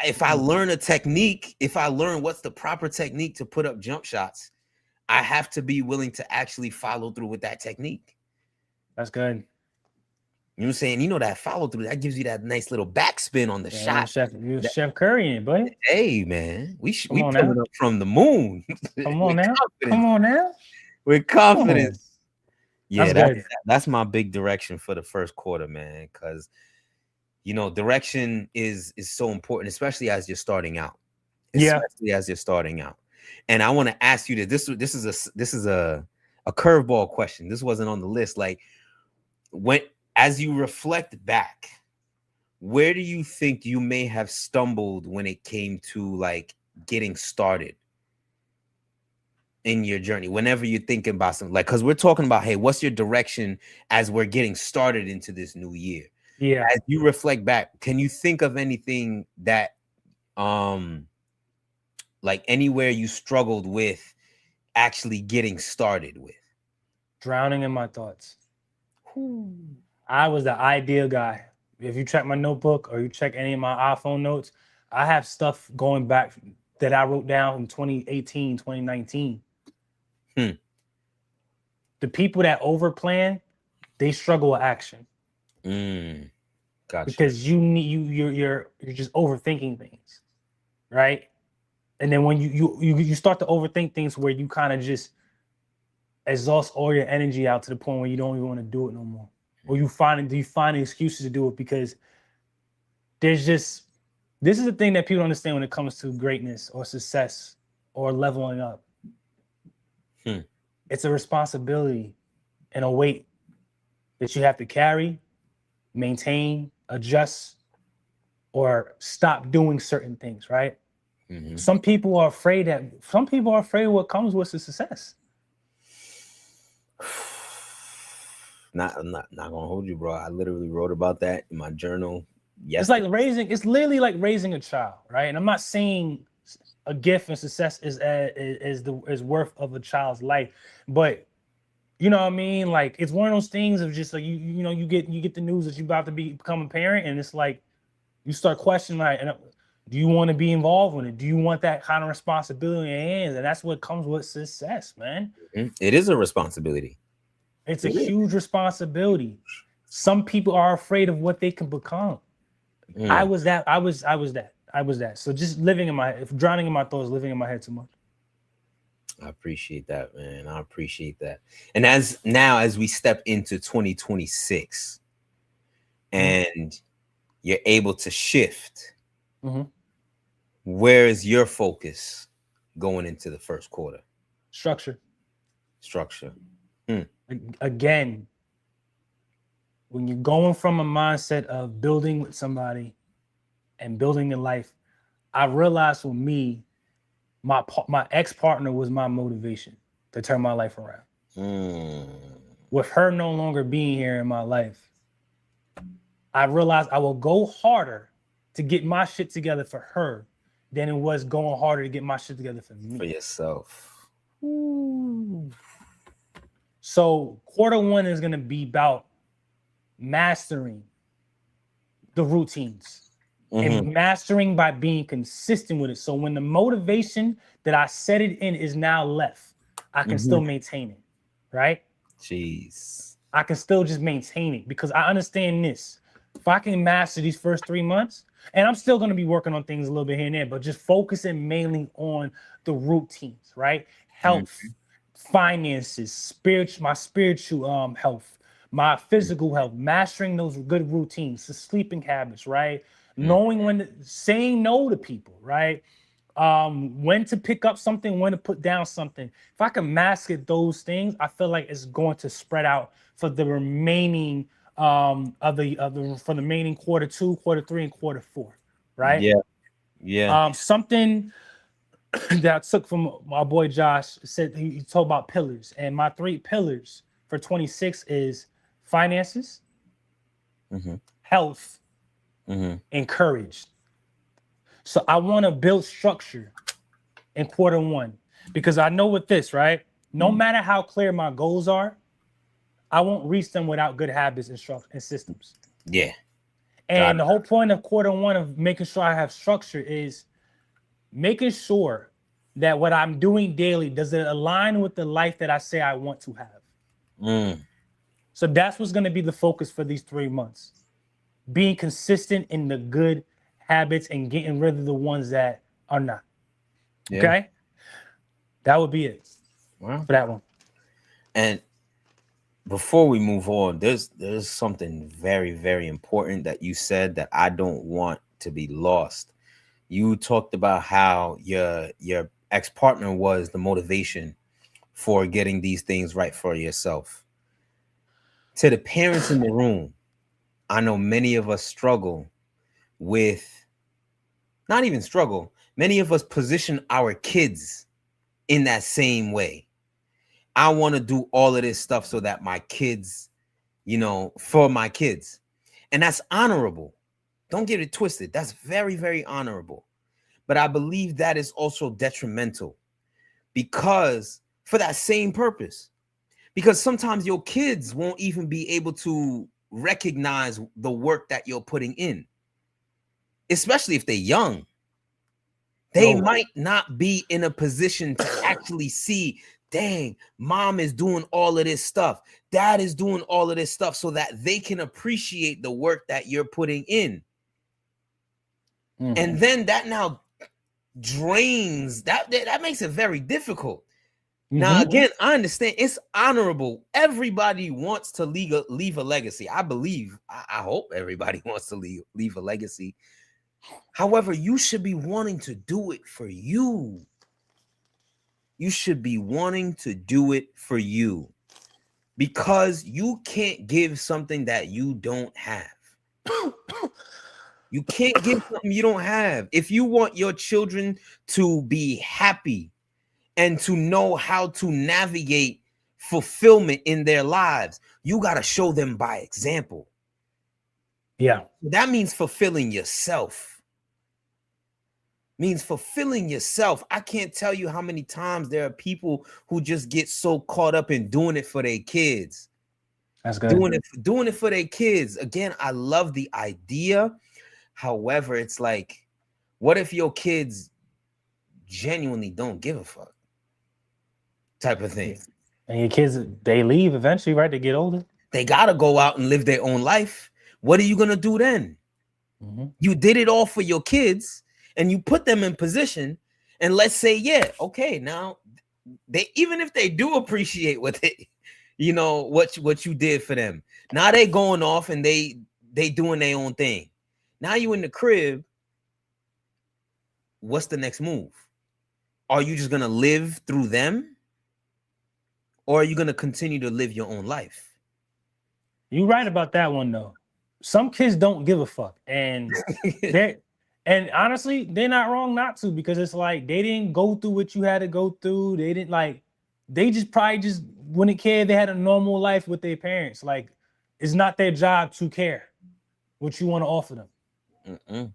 If I learn a technique, if I learn what's the proper technique to put up jump shots, I have to be willing to actually follow through with that technique. That's good. You know what I'm saying? You know that follow through, that gives you that nice little backspin on the shot. You're Chef Curry, in, buddy. Hey, man. We coming up from the moon. Come on now. Come on now. With confidence. Yeah, that's my big direction for the first quarter, man. Because, you know, direction is so important, especially as you're starting out. Especially as you're starting out. And I want to ask you this. This is a curveball question. This wasn't on the list. Like, as you reflect back, where do you think you may have stumbled when it came to like getting started in your journey? Whenever you're thinking about something, like, because we're talking about, hey, what's your direction as we're getting started into this new year? Yeah. As you reflect back, can you think of anything that, like anywhere you struggled with actually getting started with? Drowning in my thoughts. I was the ideal guy. If you check my notebook or you check any of my iPhone notes, I have stuff going back that I wrote down in 2018, 2019. The people that overplan, they struggle with action. Gotcha. Because you're just overthinking things, right? And then when you start to overthink things where you kind of just exhaust all your energy out to the point where you don't even want to do it no more, or you find excuses to do it because there's just this is the thing that people understand when it comes to greatness or success or leveling up. It's a responsibility and a weight that you have to carry, maintain, adjust, or stop doing certain things, right? Mm-hmm. Some people are afraid of what comes with the success. I'm not gonna hold you, bro. I literally wrote about that in my journal. Yes, it's literally like raising a child, right? And I'm not saying a gift and success is worth of a child's life, but you know what I mean? Like it's one of those things of just like you get the news that you're about to become a parent, and it's like you start questioning like, do you want to be involved in it? Do you want that kind of responsibility in your hands? And that's what comes with success, man. It is a responsibility. It's a huge responsibility. Some people are afraid of what they can become. I was that. So just drowning in my thoughts, living in my head too much. I appreciate that, man. I appreciate that. And as we step into 2026 and you're able to shift, where is your focus going into the first quarter? Structure. Again, when you're going from a mindset of building with somebody and building a life, I realized for me, my ex-partner was my motivation to turn my life around. With her no longer being here in my life, I realized I will go harder to get my shit together for her than it was going harder to get my shit together for me. For yourself. So quarter one is going to be about mastering the routines and mastering by being consistent with it. So when the motivation that I set it in is now left, I can still maintain it, right? Jeez. I can still just maintain it because I understand this. If I can master these first 3 months, and I'm still going to be working on things a little bit here and there, but just focusing mainly on the routines, right? Health, finances, my spiritual health, my physical health, mastering those good routines, the sleeping habits, right? Knowing when saying no to people, right? When to pick up something, when to put down something. If I can master those things, I feel like it's going to spread out for the remaining for the remaining quarter 2, quarter 3, and quarter 4, right? Yeah. Something that I took from my boy Josh said he told about pillars, and my 3 pillars for 26 is finances, health, and courage. So I want to build structure in quarter 1 because I know with this, right? No matter how clear my goals are, I won't reach them without good habits and systems. Yeah. And the whole point of quarter 1 of making sure I have structure is making sure that what I'm doing daily, does it align with the life that I say I want to have? So that's what's going to be the focus for these 3 months. Being consistent in the good habits and getting rid of the ones that are not. Yeah. Okay? That would be it for that one. And before we move on, there's something very, very important that you said that I don't want to be lost. You talked about how your ex-partner was the motivation for getting these things right for yourself. To the parents in the room, I know many of us struggle with, not even struggle, many of us position our kids in that same way. I want to do all of this stuff so that my kids, for my kids. And that's honorable. Don't get it twisted. That's very, very honorable. But I believe that is also detrimental because for that same purpose, because sometimes your kids won't even be able to recognize the work that you're putting in, especially if they're young. They might not be in a position to actually see dang, mom is doing all of this stuff, dad is doing all of this stuff, so that they can appreciate the work that you're putting in. And then that now drains, that makes it very difficult. Now, again, I understand it's honorable. Everybody wants to leave a legacy. I believe, I hope everybody wants to leave a legacy. However, you should be wanting to do it for you. You should be wanting to do it for you, because you can't give something that you don't have. You can't give something you don't have. If you want your children to be happy and to know how to navigate fulfillment in their lives, you got to show them by example. Yeah. That means fulfilling yourself. I can't tell you how many times there are people who just get so caught up in doing it for their kids. That's good. Doing it for their kids. Again, I love the idea. However, it's like, what if your kids genuinely don't give a fuck? Type of thing. And your kids, they leave eventually, right? They get older. They gotta go out and live their own life. What are you gonna do then? You did it all for your kids, and you put them in position. And let's say, yeah, okay, now they, even if they do appreciate what what you did for them, now they going off and they doing their own thing. Now you in the crib. What's the next move? Are you just gonna live through them? Or are you going to continue to live your own life? You're right about that one, though. Some kids don't give a fuck. And honestly, they're not wrong not to, because it's like they didn't go through what you had to go through. They didn't they just probably just wouldn't care. They had a normal life with their parents. Like, it's not their job to care what you want to offer them.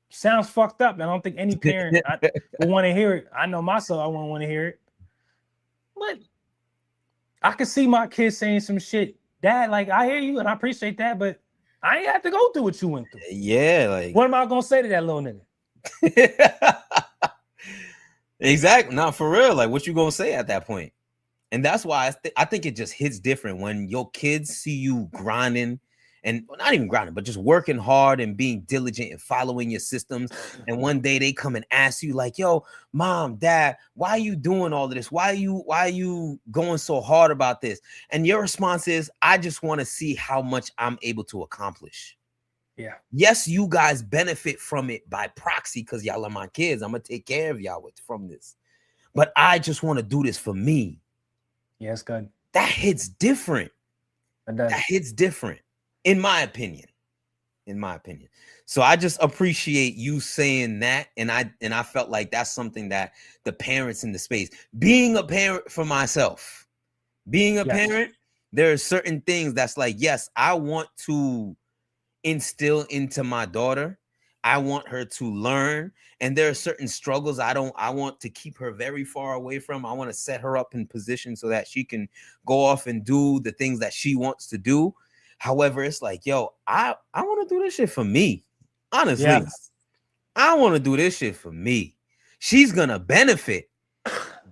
Sounds fucked up. I don't think any parent would want to hear it. I know myself, I wouldn't want to hear it. But I could see my kids saying some shit. Dad, like, I hear you and I appreciate that, but I ain't have to go through what you went through. Yeah, like, what am I gonna say to that little nigga? Exactly. Not for real. Like, what you gonna say at that point? And that's why I think it just hits different when your kids see you grinding, and not even grinding, but just working hard and being diligent and following your systems. And one day they come and ask you, like, yo, mom, dad, why are you doing all of this? Why are you going so hard about this? And your response is, I just want to see how much I'm able to accomplish. Yeah. Yes, you guys benefit from it by proxy because y'all are my kids. I'm going to take care of y'all from this. But I just want to do this for me. Yeah, it's good. That hits different. That hits different. In my opinion. So I just appreciate you saying that. And I felt like that's something that the parents in the space, being a parent for myself, parent, there are certain things that's like, yes, I want to instill into my daughter. I want her to learn. And there are certain struggles I want to keep her very far away from. I want to set her up in position so that she can go off and do the things that she wants to do. However, it's like, yo, I want to do this shit for me. Honestly, I want to do this shit for me. She's going to benefit.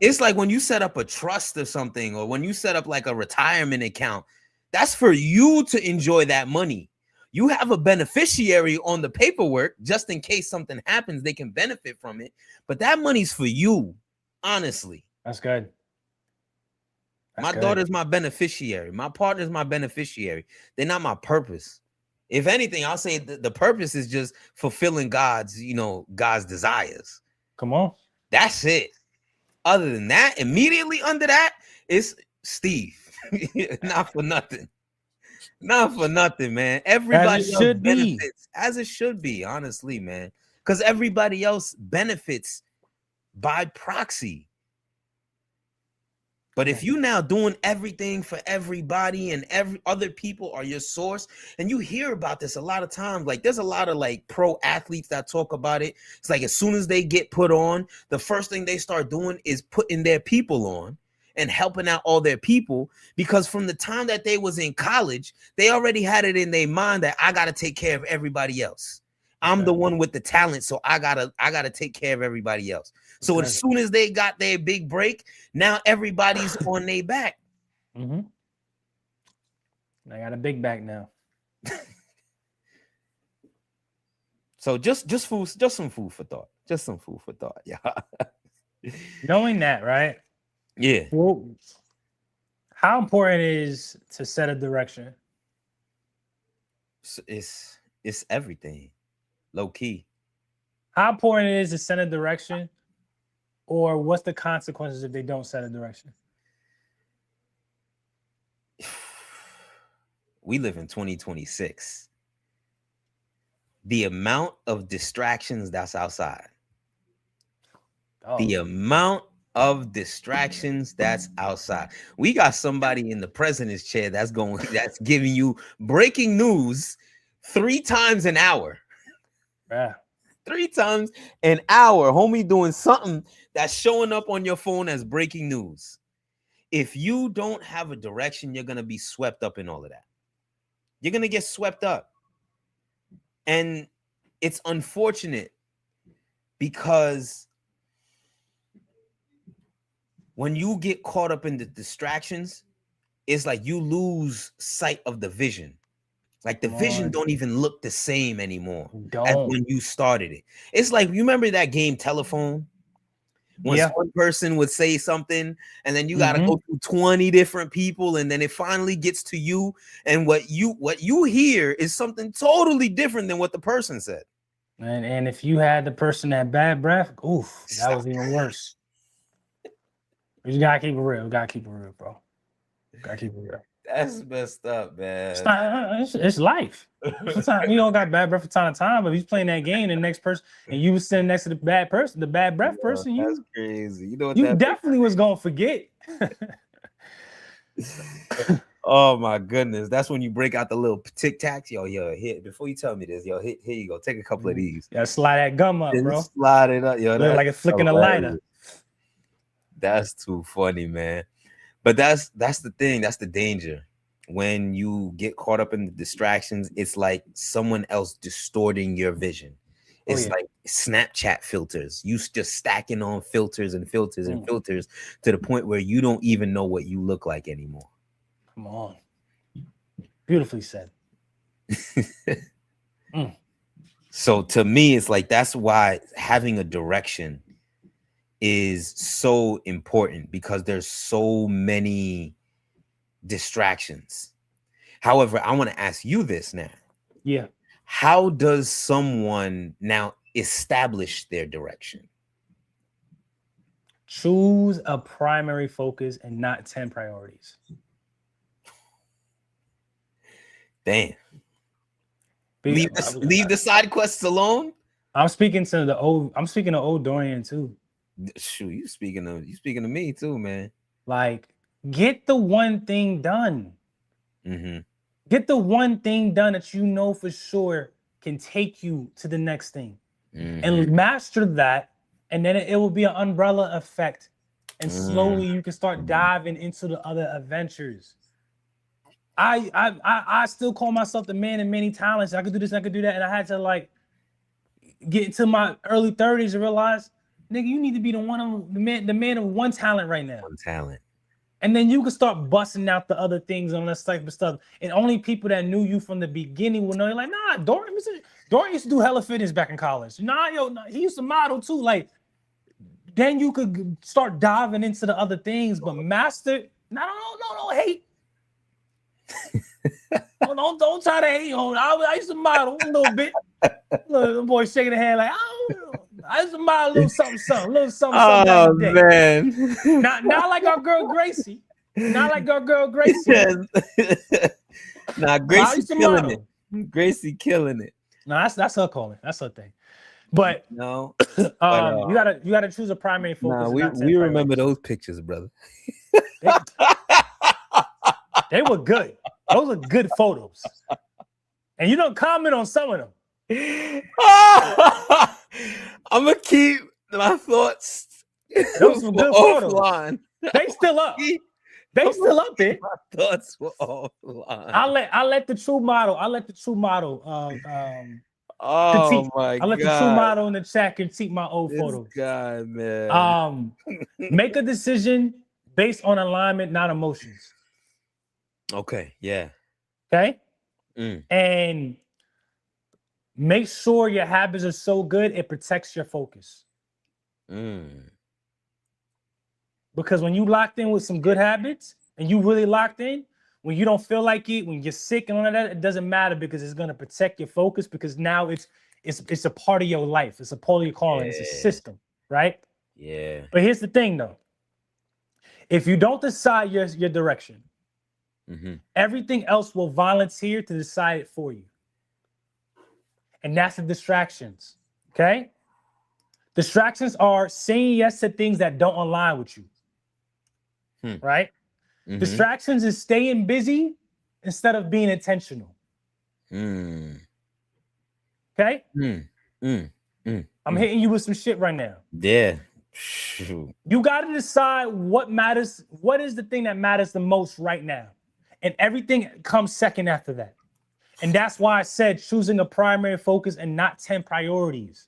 It's like when you set up a trust or something, or when you set up like a retirement account, that's for you to enjoy that money. You have a beneficiary on the paperwork just in case something happens, they can benefit from it. But that money's for you, honestly. That's good. My daughter's my beneficiary. My partner's my beneficiary. They're not my purpose. If anything, I'll say the purpose is just fulfilling God's desires. Come on. That's it. Other than that, immediately under that, it's Steve. Not for nothing. Not for nothing, man. Everybody should benefits as it should be, honestly, man. Because everybody else benefits by proxy. But if you now doing everything for everybody and every other people are your source, and you hear about this a lot of times, like there's a lot of like pro athletes that talk about it. It's like as soon as they get put on, the first thing they start doing is putting their people on and helping out all their people, because from the time that they was in college, they already had it in their mind that I got to take care of everybody else. I'm the one with the talent, so I gotta take care of everybody else. So as soon as they got their big break, now everybody's on their back. I got a big back now. So just some food for thought. Just some food for thought. Yeah. Knowing that, right? Yeah. Well, how important it is to set a direction? It's everything. Low key. How important it is to set a direction, or what's the consequences if they don't set a direction? We live in 2026. The amount of distractions that's outside. The amount of distractions that's outside. We got somebody in the president's chair that's giving you breaking news 3 times an hour. Yeah. 3 times an hour, homie, doing something that's showing up on your phone as breaking news. If you don't have a direction, you're going to be swept up in all of that. You're going to get swept up. And it's unfortunate because when you get caught up in the distractions, it's like you lose sight of the vision. Like the vision don't even look the same anymore as when you started it. It's like, you remember that game Telephone? When one person would say something and then you got to go through 20 different people and then it finally gets to you. And what you hear is something totally different than what the person said. And if you had the person that bad breath, oof, that was even worse. You gotta keep it real. Gotta keep it real, bro. Gotta keep it real. That's messed up, man. It's life. Sometimes you don't got bad breath from time to time, but if he's playing that game, the next person, and you was sitting next to the bad person, the bad breath person, that's crazy. You know what? You definitely was gonna forget. Oh my goodness, that's when you break out the little tic tacs. Yo, here. Before you tell me this, yo, here you go. Take a couple of these. Yeah, slide that gum up, bro. Slide it up, yo. Look like it's flicking a lighter. That's too funny, man. But that's the thing. That's the danger. When you get caught up in the distractions, it's like someone else distorting your vision. It's like Snapchat filters. You just stacking on filters and filters and filters to the point where you don't even know what you look like anymore. Come on. Beautifully said. So to me, it's like, that's why having a direction is so important, because there's so many distractions. However, I want to ask you this now. Yeah. How does someone now establish their direction? Choose a primary focus and not 10 priorities. Damn. Leave the side quests alone. I'm speaking to old Dorian too. Shoot, you speaking to me too, man. Like, get the one thing done. Get the one thing done that you know for sure can take you to the next thing, and master that, and then it will be an umbrella effect, and slowly you can start diving into the other adventures. I still call myself the man of many talents. I could do this, I could do that, and I had to like get into my early 30s and realize, nigga, you need to be the man of one talent right now. One talent. And then you can start busting out the other things on this type of stuff. And only people that knew you from the beginning will know. You're like, nah, Dorian used to do hella fitness back in college. Nah, he used to model too. Like, then you could start diving into the other things, but master. No, hate. don't try to hate on. I used to model a little bit. Little boy shaking the head like, I used to model a little something. Oh man, not like our girl Gracie. Not like our girl Gracie. Nah, Gracie killing it. Gracie killing it. No, that's her calling. That's her thing. But no, you gotta choose a primary focus. Nah, we remember those pictures, brother. They were good. Those are good photos. And you don't comment on some of them. I'm gonna keep my thoughts. Those were good offline. They still up. They still up there. My thoughts were offline. I'll let the true model. Oh Critique. my I let the true God. model in the chat critique my old This photos. guy, man. Make a decision based on alignment, not emotions. Okay, yeah. Okay. Mm, And make sure your habits are so good it protects your focus. mm. Because when you locked in with some good habits and you really locked in, when you don't feel like it, when you're sick and all of that, it doesn't matter because it's gonna protect your focus because now it's a part of your life. It's a part of your calling. It's a Yeah, system, right? yeah. But here's the thing though. If you don't decide your direction, Mm-hmm. everything else will volunteer to decide it for you. And that's the distractions. Okay? Distractions are saying yes to things that don't align with you, Hmm. right? Mm-hmm. Distractions is staying busy instead of being intentional. Mm. Okay? Mm. Mm. Mm. I'm Mm. hitting you with some shit right now. Yeah. Shoot. You got to decide what matters, what is the thing that matters the most right now. And everything comes second after that. And that's why I said choosing a primary focus and not 10 priorities.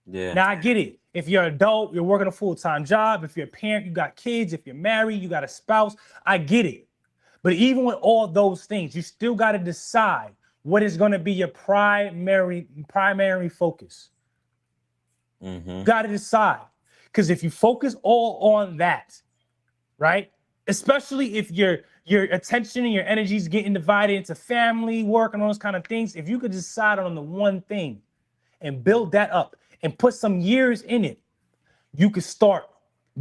Yeah. Now I get it. If you're an adult, you're working a full-time job. If you're a parent, you got kids. If you're married, you got a spouse. I get it. But even with all those things, you still got to decide what is going to be your primary focus. Mm-hmm. Got to decide. Because if you focus all on that, right? Especially if your attention and your energy is getting divided into family, work, and all those kind of things, if you could decide on the one thing and build that up and put some years in it, you could start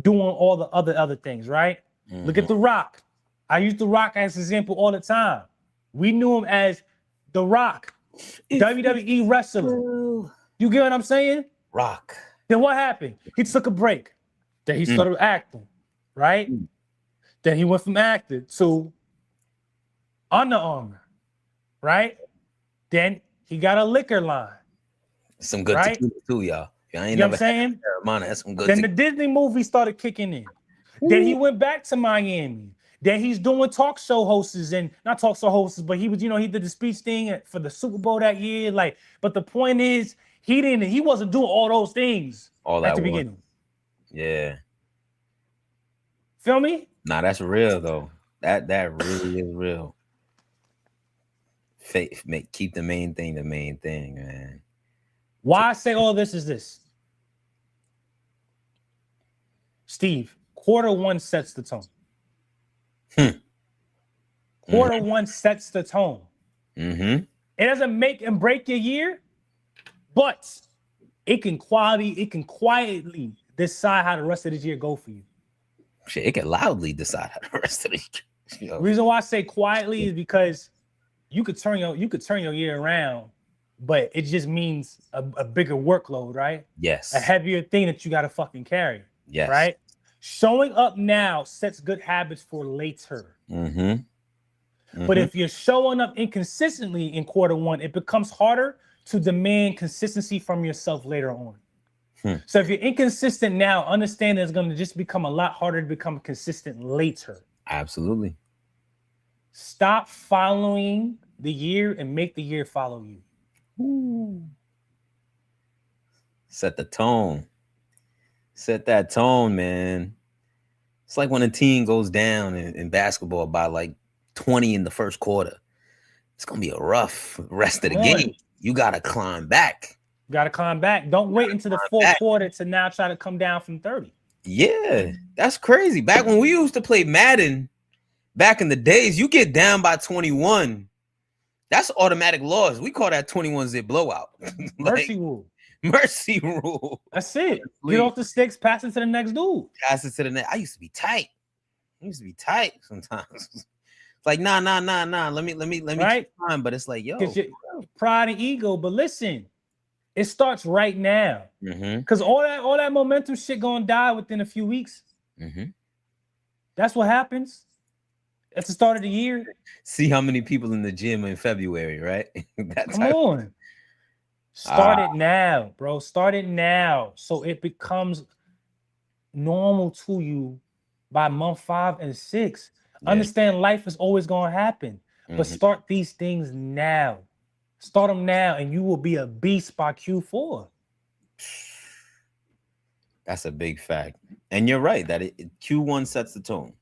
doing all the other things, right? Look Mm-hmm. at The Rock. I use The Rock as an example all the time. We knew him as The Rock, If it's WWE wrestler. true. You get what I'm saying? Rock. Then what happened? He took a break. Then he Mm. started acting, right? Mm. Then he went from acting to Under Armour, right? Then he got a liquor line, Some good right? tequila too, y'all. If I You ain't know what I'm never had saying? Carolina. That's some good Then the tequila. Disney movie started kicking in. Then he Ooh. went back to Miami. Then he's doing talk show hosts and not talk show hosts, but he was, he did the speech thing for the Super Bowl that year. Like, but the point is, he wasn't doing all those things All at that the one. beginning. Yeah. Feel me? Nah, that's real though. That really is real. Faith, keep the main thing, man. Why I say all this is this. Steve, quarter one sets the tone. Hmm. Quarter one sets the tone. Mm-hmm. It doesn't make and break your year, but it can quietly decide how the rest of this year go for you. Shit, it can loudly decide how the rest of the The reason why I say quietly is because you could turn your year around, but it just means a bigger workload, right? A Yes. heavier thing that you got to fucking carry, Yes. right? Showing up now sets good habits for later. Mm-hmm. But Mm-hmm. if you're showing up inconsistently in quarter one, it becomes harder to demand consistency from yourself later on. Hmm. So if you're inconsistent now, understand that it's going to just become a lot harder to become consistent later. Absolutely. Stop following the year and make the year follow you. Ooh. Set the tone. Set that tone, man. It's like when a team goes down in basketball by like 20 in the first quarter. It's gonna be a rough rest of Come the game. on. You gotta climb back. You got to climb back. Don't wait until the fourth Back. quarter to now try to come down from 30. Yeah, that's crazy. Back when we used to play Madden, back in the days, you get down by 21. That's automatic loss. We call that 21 zip blowout. Mercy rule. Mercy rule. That's it. Get off the sticks, pass it to the next dude. Pass it to the net. I used to be tight. Sometimes. It's like, nah. Let me Right? keep time. But it's like, yo. Because your pride and ego. But listen, it starts right now. Mm-hmm. Because all that momentum shit gonna die within a few weeks. Mm-hmm. That's what happens. At the start of the year. See how many people in the gym in February, right? Come on. Start it now, bro. Start it now. So it becomes normal to you by month 5 and 6. Yeah. Understand life is always gonna happen. But start these things now. Start him now, and you will be a beast by Q4. That's a big fact. And you're right that Q1 sets the tone.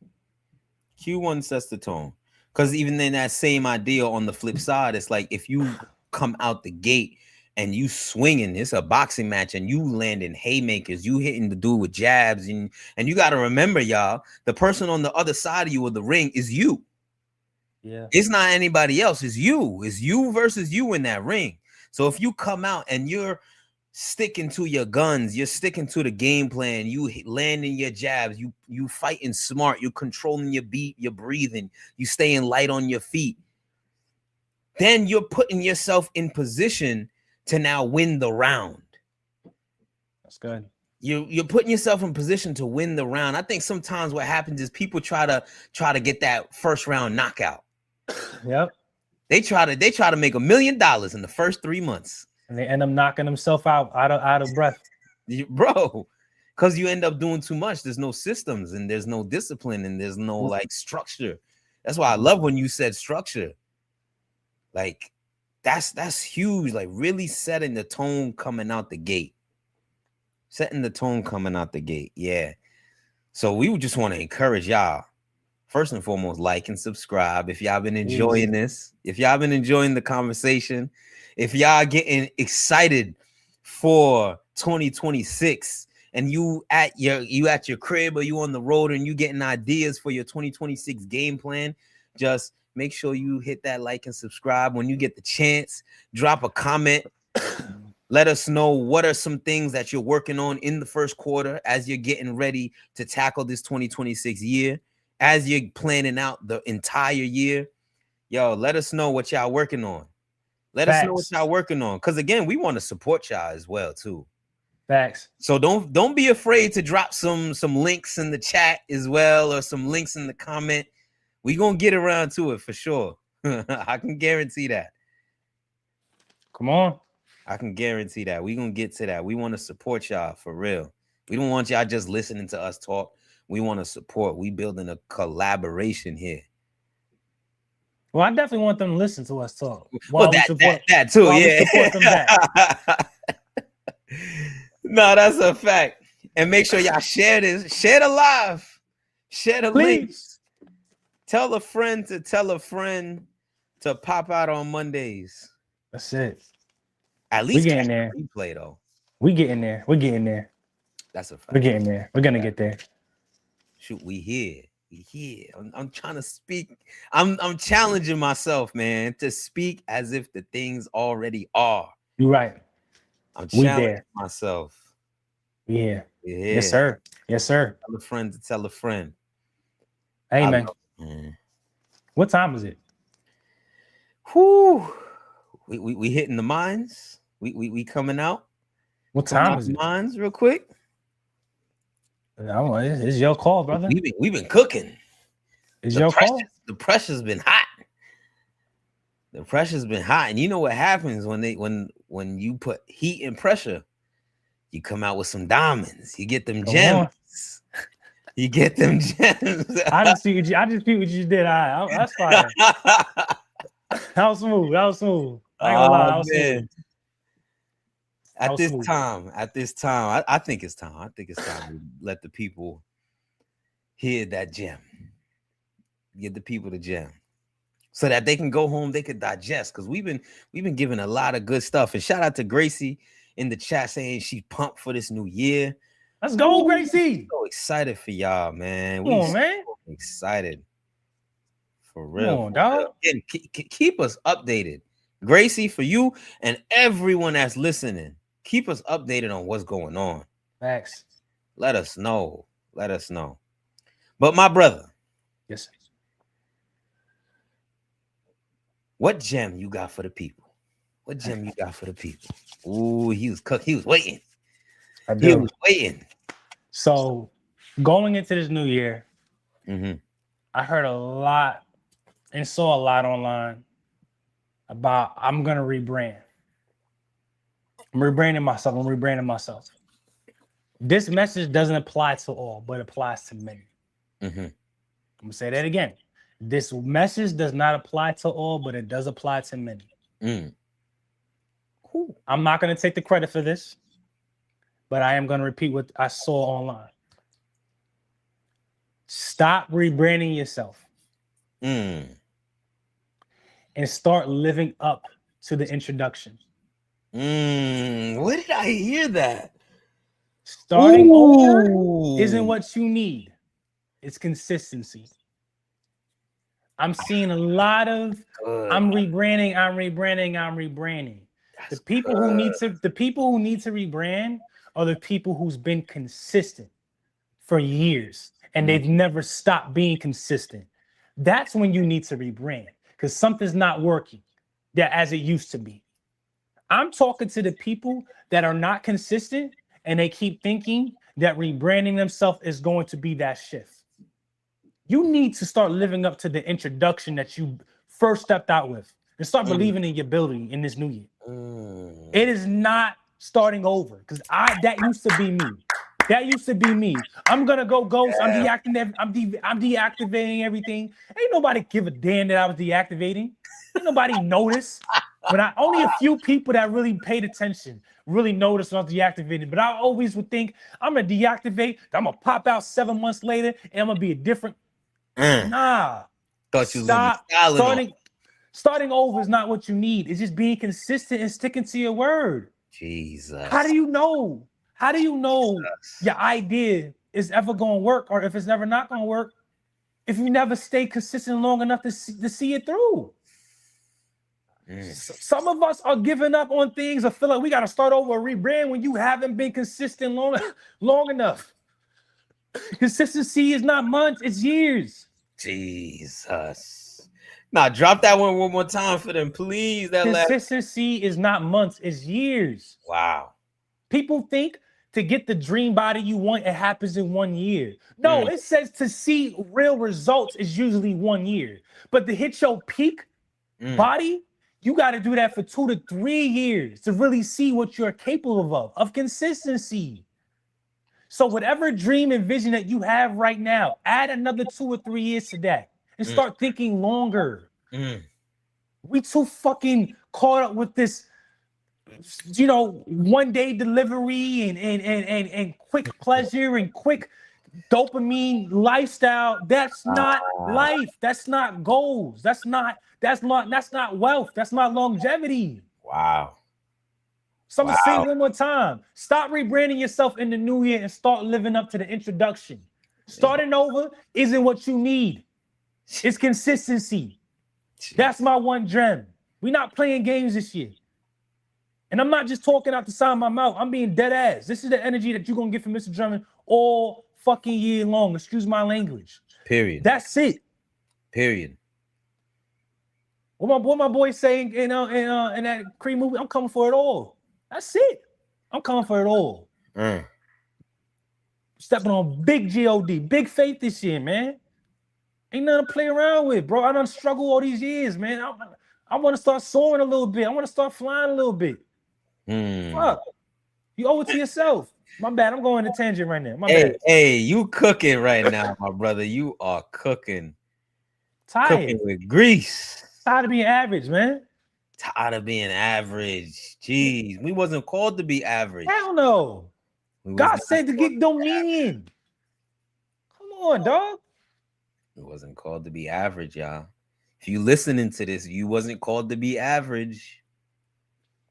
Q1 sets the tone. Because even in that same idea on the flip side, it's like if you come out the gate and you swinging, it's a boxing match, and you landing haymakers, you hitting the dude with jabs, and you got to remember, y'all, the person on the other side of you of the ring is you. Yeah. It's not anybody else. It's you. It's you versus you in that ring. So if you come out and you're sticking to your guns, you're sticking to the game plan, you landing your jabs, you fighting smart, you controlling your beat, you're breathing, you staying light on your feet, then you're putting yourself in position to now win the round. That's good. You're putting yourself in position to win the round. I think sometimes what happens is people try to get that first round knockout. Yep. They try to make $1 million in the first 3 months. And they end up knocking themselves out of breath. Bro, because you end up doing too much. There's no systems, and there's no discipline, and there's no like structure. That's why I love when you said structure. Like that's huge. Like really setting the tone coming out the gate. Setting the tone coming out the gate. Yeah. So we would just want to encourage y'all. First and foremost, like and subscribe. If y'all been enjoying this, if y'all been enjoying the conversation, if y'all getting excited for 2026, and you at your crib or you on the road and you getting ideas for your 2026 game plan, just make sure you hit that like and subscribe. When you get the chance, drop a comment. Let us know what are some things that you're working on in the first quarter as you're getting ready to tackle this 2026 year, as you're planning out the entire year. Yo, let us know what y'all working on. Let us know what y'all working on. Because again, we want to support y'all as well, too. Facts. So don't be afraid to drop some links in the chat as well, or some links in the comment. We gonna get around to it for sure. I can guarantee that. Come on. I can guarantee that. We gonna get to that. We want to support y'all for real. We don't want y'all just listening to us talk. We want to support. We building a collaboration here. Well, I definitely want them to listen to us talk. Well, that too, yeah. We support them back. No, that's a fact. And make sure y'all share this. Share the live. Share the links. Tell a friend to tell a friend to pop out on Mondays. That's it. At least we getting there. Replay though. We getting there. We're getting there. That's a fact. We're getting there. We're gonna get there. Shoot, we here. I'm trying to speak. I'm challenging myself, man, to speak as if the things already are. You're right. I'm challenging myself. Yeah. Yes, sir. Yes, sir. Tell a friend to tell a friend. Hey, man. What time is it? Whoo. We hitting the mines. We coming out. What time is it? Mines real quick. It's your call, brother. We've been cooking. It's your call. The pressure's been hot. The pressure's been hot, and you know what happens when you put heat and pressure, you come out with some diamonds. You get them gems. You get them gems. I just see what you just did. That's fine. That was smooth. I ain't gonna lie. That was smooth. At this time, I think it's time. I think it's time to let the people hear that gem. Give the people the gem, so that they can go home, they could digest. Because we've been giving a lot of good stuff. And shout out to Gracie in the chat saying she's pumped for this new year. Let's go, Gracie. So excited for y'all, man. Come on, man. So excited. For real. Come on, dog. And keep us updated. Gracie, for you and everyone that's listening, keep us updated on what's going on. Facts. Let us know. But my brother. Yes. What gem you got for the people? What gem you got for the people? Ooh, he was waiting. He was waiting. So going into this new year, I heard a lot and saw a lot online about I'm gonna rebrand. I'm rebranding myself. This message doesn't apply to all, but applies to many. I'm gonna say that again. This message does not apply to all, but it does apply to many. I'm not going to take the credit for this, but I am going to repeat what I saw online. Stop rebranding yourself and start living up to the introduction. Where did I hear that? Starting over isn't what you need. It's consistency. I'm seeing a lot of I'm rebranding. The people who need to rebrand are the people who's been consistent for years and they've never stopped being consistent. That's when you need to rebrand because something's not working that as it used to be. I'm talking to the people that are not consistent and they keep thinking that rebranding themselves is going to be that shift. You need to start living up to the introduction that you first stepped out with and start believing in your ability in this new year. It is not starting over because that used to be me. That used to be me. I'm gonna go ghost. I'm deactivating everything. Ain't nobody give a damn that I was deactivating. Ain't nobody notice. When only a few people that really paid attention really noticed when I was deactivating. But I always would think I'm gonna deactivate. I'm gonna pop out 7 months later and I'm gonna be a different. Nah. Thought you was gonna be starting over is not what you need. It's just being consistent and sticking to your word. Jesus. How do you know? How do you know your idea is ever going to work or if it's never not going to work if you never stay consistent long enough to see it through? Some of us are giving up on things or feel like we got to start over or rebrand when you haven't been consistent long enough. Consistency is not months, it's years. Jesus. Now drop that one more time for them, please. Consistency is not months, it's years. Wow. People think to get the dream body you want, it happens in 1 year. No, it says to see real results is usually 1 year. But to hit your peak body, you got to do that for 2 to 3 years to really see what you're capable of consistency. So whatever dream and vision that you have right now, add another 2 or 3 years to that and start thinking longer. We too fucking caught up with this, 1 day delivery and quick pleasure and quick dopamine lifestyle. That's not life. That's not goals. That's not wealth. That's not longevity. Wow. So I'm gonna say it one more time. Stop rebranding yourself in the new year and start living up to the introduction. Starting over isn't what you need. It's consistency. That's my one gem. We're not playing games this year. And I'm not just talking out the side of my mouth. I'm being dead ass. This is the energy that you're going to get from Mr. Drummond all fucking year long. Excuse my language. Period. That's it. Period. What my boy saying in that Creed movie, I'm coming for it all. That's it. I'm coming for it all. Stepping on big G-O-D, big faith this year, man. Ain't nothing to play around with, bro. I done struggled all these years, man. I want to start soaring a little bit. I want to start flying a little bit. Fuck. You owe it to yourself. My bad. I'm going to tangent right now. My bad. Hey, you cooking right now, my brother. You are cooking. Tired. Cooking with grease. Tired of being average, man. Tired of being average. Jeez. We wasn't called to be average. Hell no. God said to get dominion. Come on, dog. We wasn't called to be average, y'all. If you listening to this, you wasn't called to be average.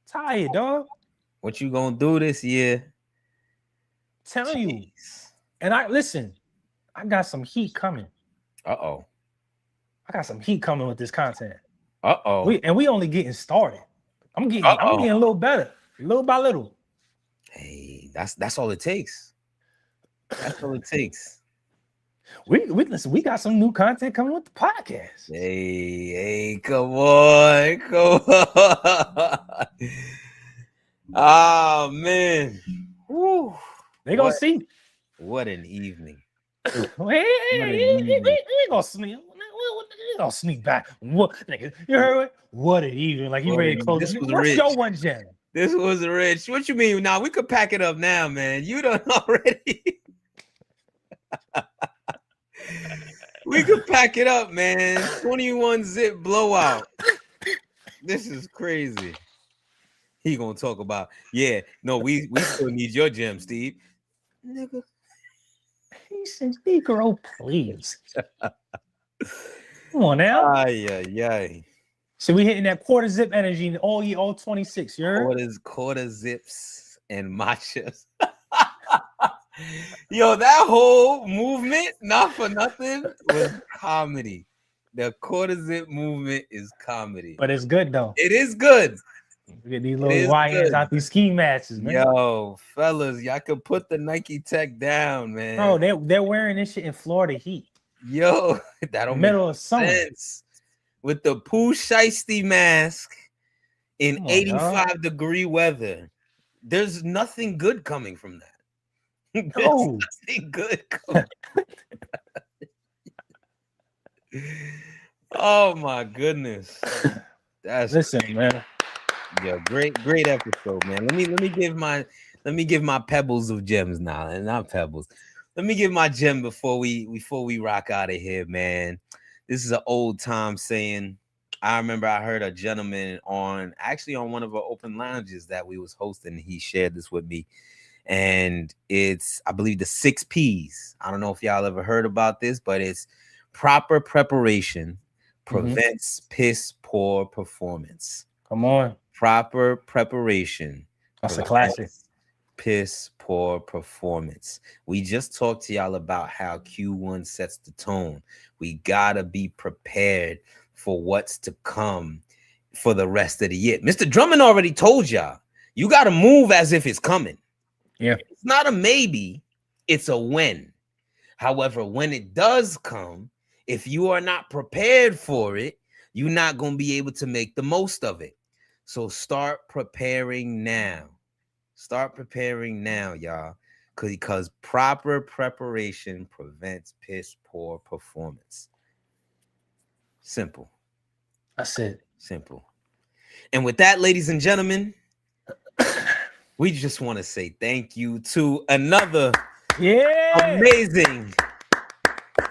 Tired, dog. What you gonna do this year? Telling you. And I got some heat coming. I got some heat coming with this content. We only getting started. I'm getting a little better, little by little. Hey, that's all it takes. That's all it takes. Listen, we got some new content coming with the podcast. Hey, come on. Oh man. Woo. They gonna see. What an evening. We gonna sneak back. What, nigga, you heard it? What an evening. Like you ready to close this. What's rich. Your one gem? This was rich. What you mean? Now we could pack it up now, man. You done already. We could pack it up, man. 21 zip blowout. This is crazy. He gonna talk about, yeah, no, we still need your gem, Steve. Nigga. He says, Negro, please. Come on now. Ay, ay, ay. So we hitting that quarter zip energy all year, all 26. You heard? Quarter zips and matchas. Yo, that whole movement, not for nothing, was comedy. The quarter zip movement is comedy. But it's good though. It is good. We get these little YNs out these ski matches, man. Yo, fellas, y'all could put the Nike Tech down, man. Bro, they're wearing this shit in Florida heat. Yo, that'll middle make of summer sense. With the Pooh Shiesty mask in 85-degree weather. There's nothing good coming from that. There's nothing good coming. Oh my goodness. Listen, man. Yeah, great episode, man. Let me give my pebbles of gems now, and not pebbles. Let me give my gem before we rock out of here, man. This is an old time saying. I remember I heard a gentleman on one of our open lounges that we was hosting. He shared this with me, and it's, I believe, the 6 P's. I don't know if y'all ever heard about this, but it's proper preparation prevents piss poor performance. Come on. Proper preparation. That's a classic. Piss poor performance. We just talked to y'all about how Q1 sets the tone. We gotta be prepared for what's to come for the rest of the year. Mr. Drummond already told y'all, you got to move as if it's coming. Yeah. It's not a maybe, it's a when. However, when it does come, if you are not prepared for it, you're not going to be able to make the most of it. So start preparing now. Start preparing now, y'all, because proper preparation prevents piss poor performance. Simple. That's it. Simple. And with that, ladies and gentlemen, we just want to say thank you to another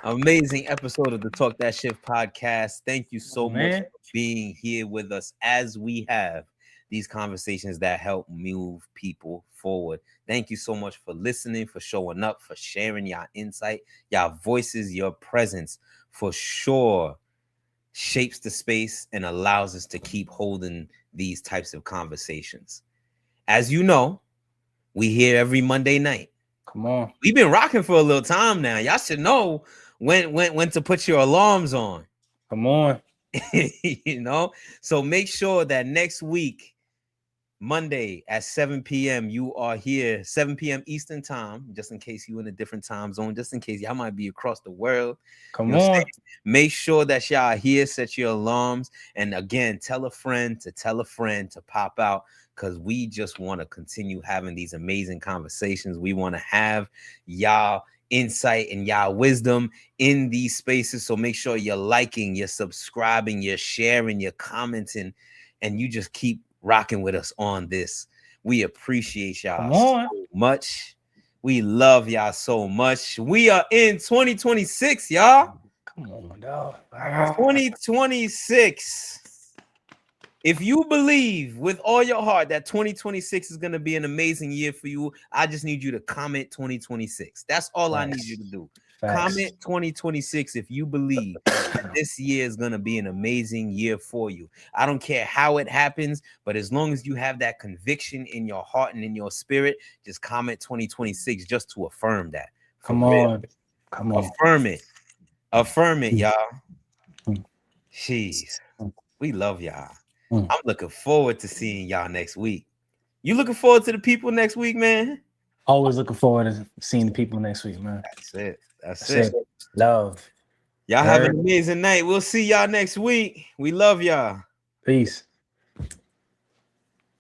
amazing episode of the Talk That Shift podcast. Thank you so much for being here with us as we have these conversations that help move people forward. Thank you so much for listening, for showing up, for sharing your insight, your voices, your presence, for sure. Shapes the space and allows us to keep holding these types of conversations. As you know, we here every Monday night. Come on. We've been rocking for a little time now. Y'all should know when to put your alarms on. Come on. You know, so make sure that next week, Monday at 7 p.m. you are here, 7 p.m. Eastern time, just in case you're in a different time zone, just in case y'all might be across the world. Come on. Make sure that y'all are here, set your alarms, and again, tell a friend to pop out, because we just want to continue having these amazing conversations. We want to have y'all insight and y'all wisdom in these spaces. So make sure you're liking, you're subscribing, you're sharing, you're commenting, and you just keep rocking with us on this. We appreciate y'all so much. We love y'all so much. We are in 2026, y'all. Come on, dog. 2026. If you believe with all your heart that 2026 is going to be an amazing year for you, I just need you to comment 2026. That's all I need you to do. Comment 2026 if you believe that this year is going to be an amazing year for you. I don't care how it happens, but as long as you have that conviction in your heart and in your spirit, just comment 2026 just to affirm that. Come on. Affirm it, y'all. Jeez, we love y'all. I'm looking forward to seeing y'all next week. You looking forward to the people next week, man? Always looking forward to seeing the people next week, man. That's it. Love. Y'all have an amazing night. We'll see y'all next week. We love y'all. Peace.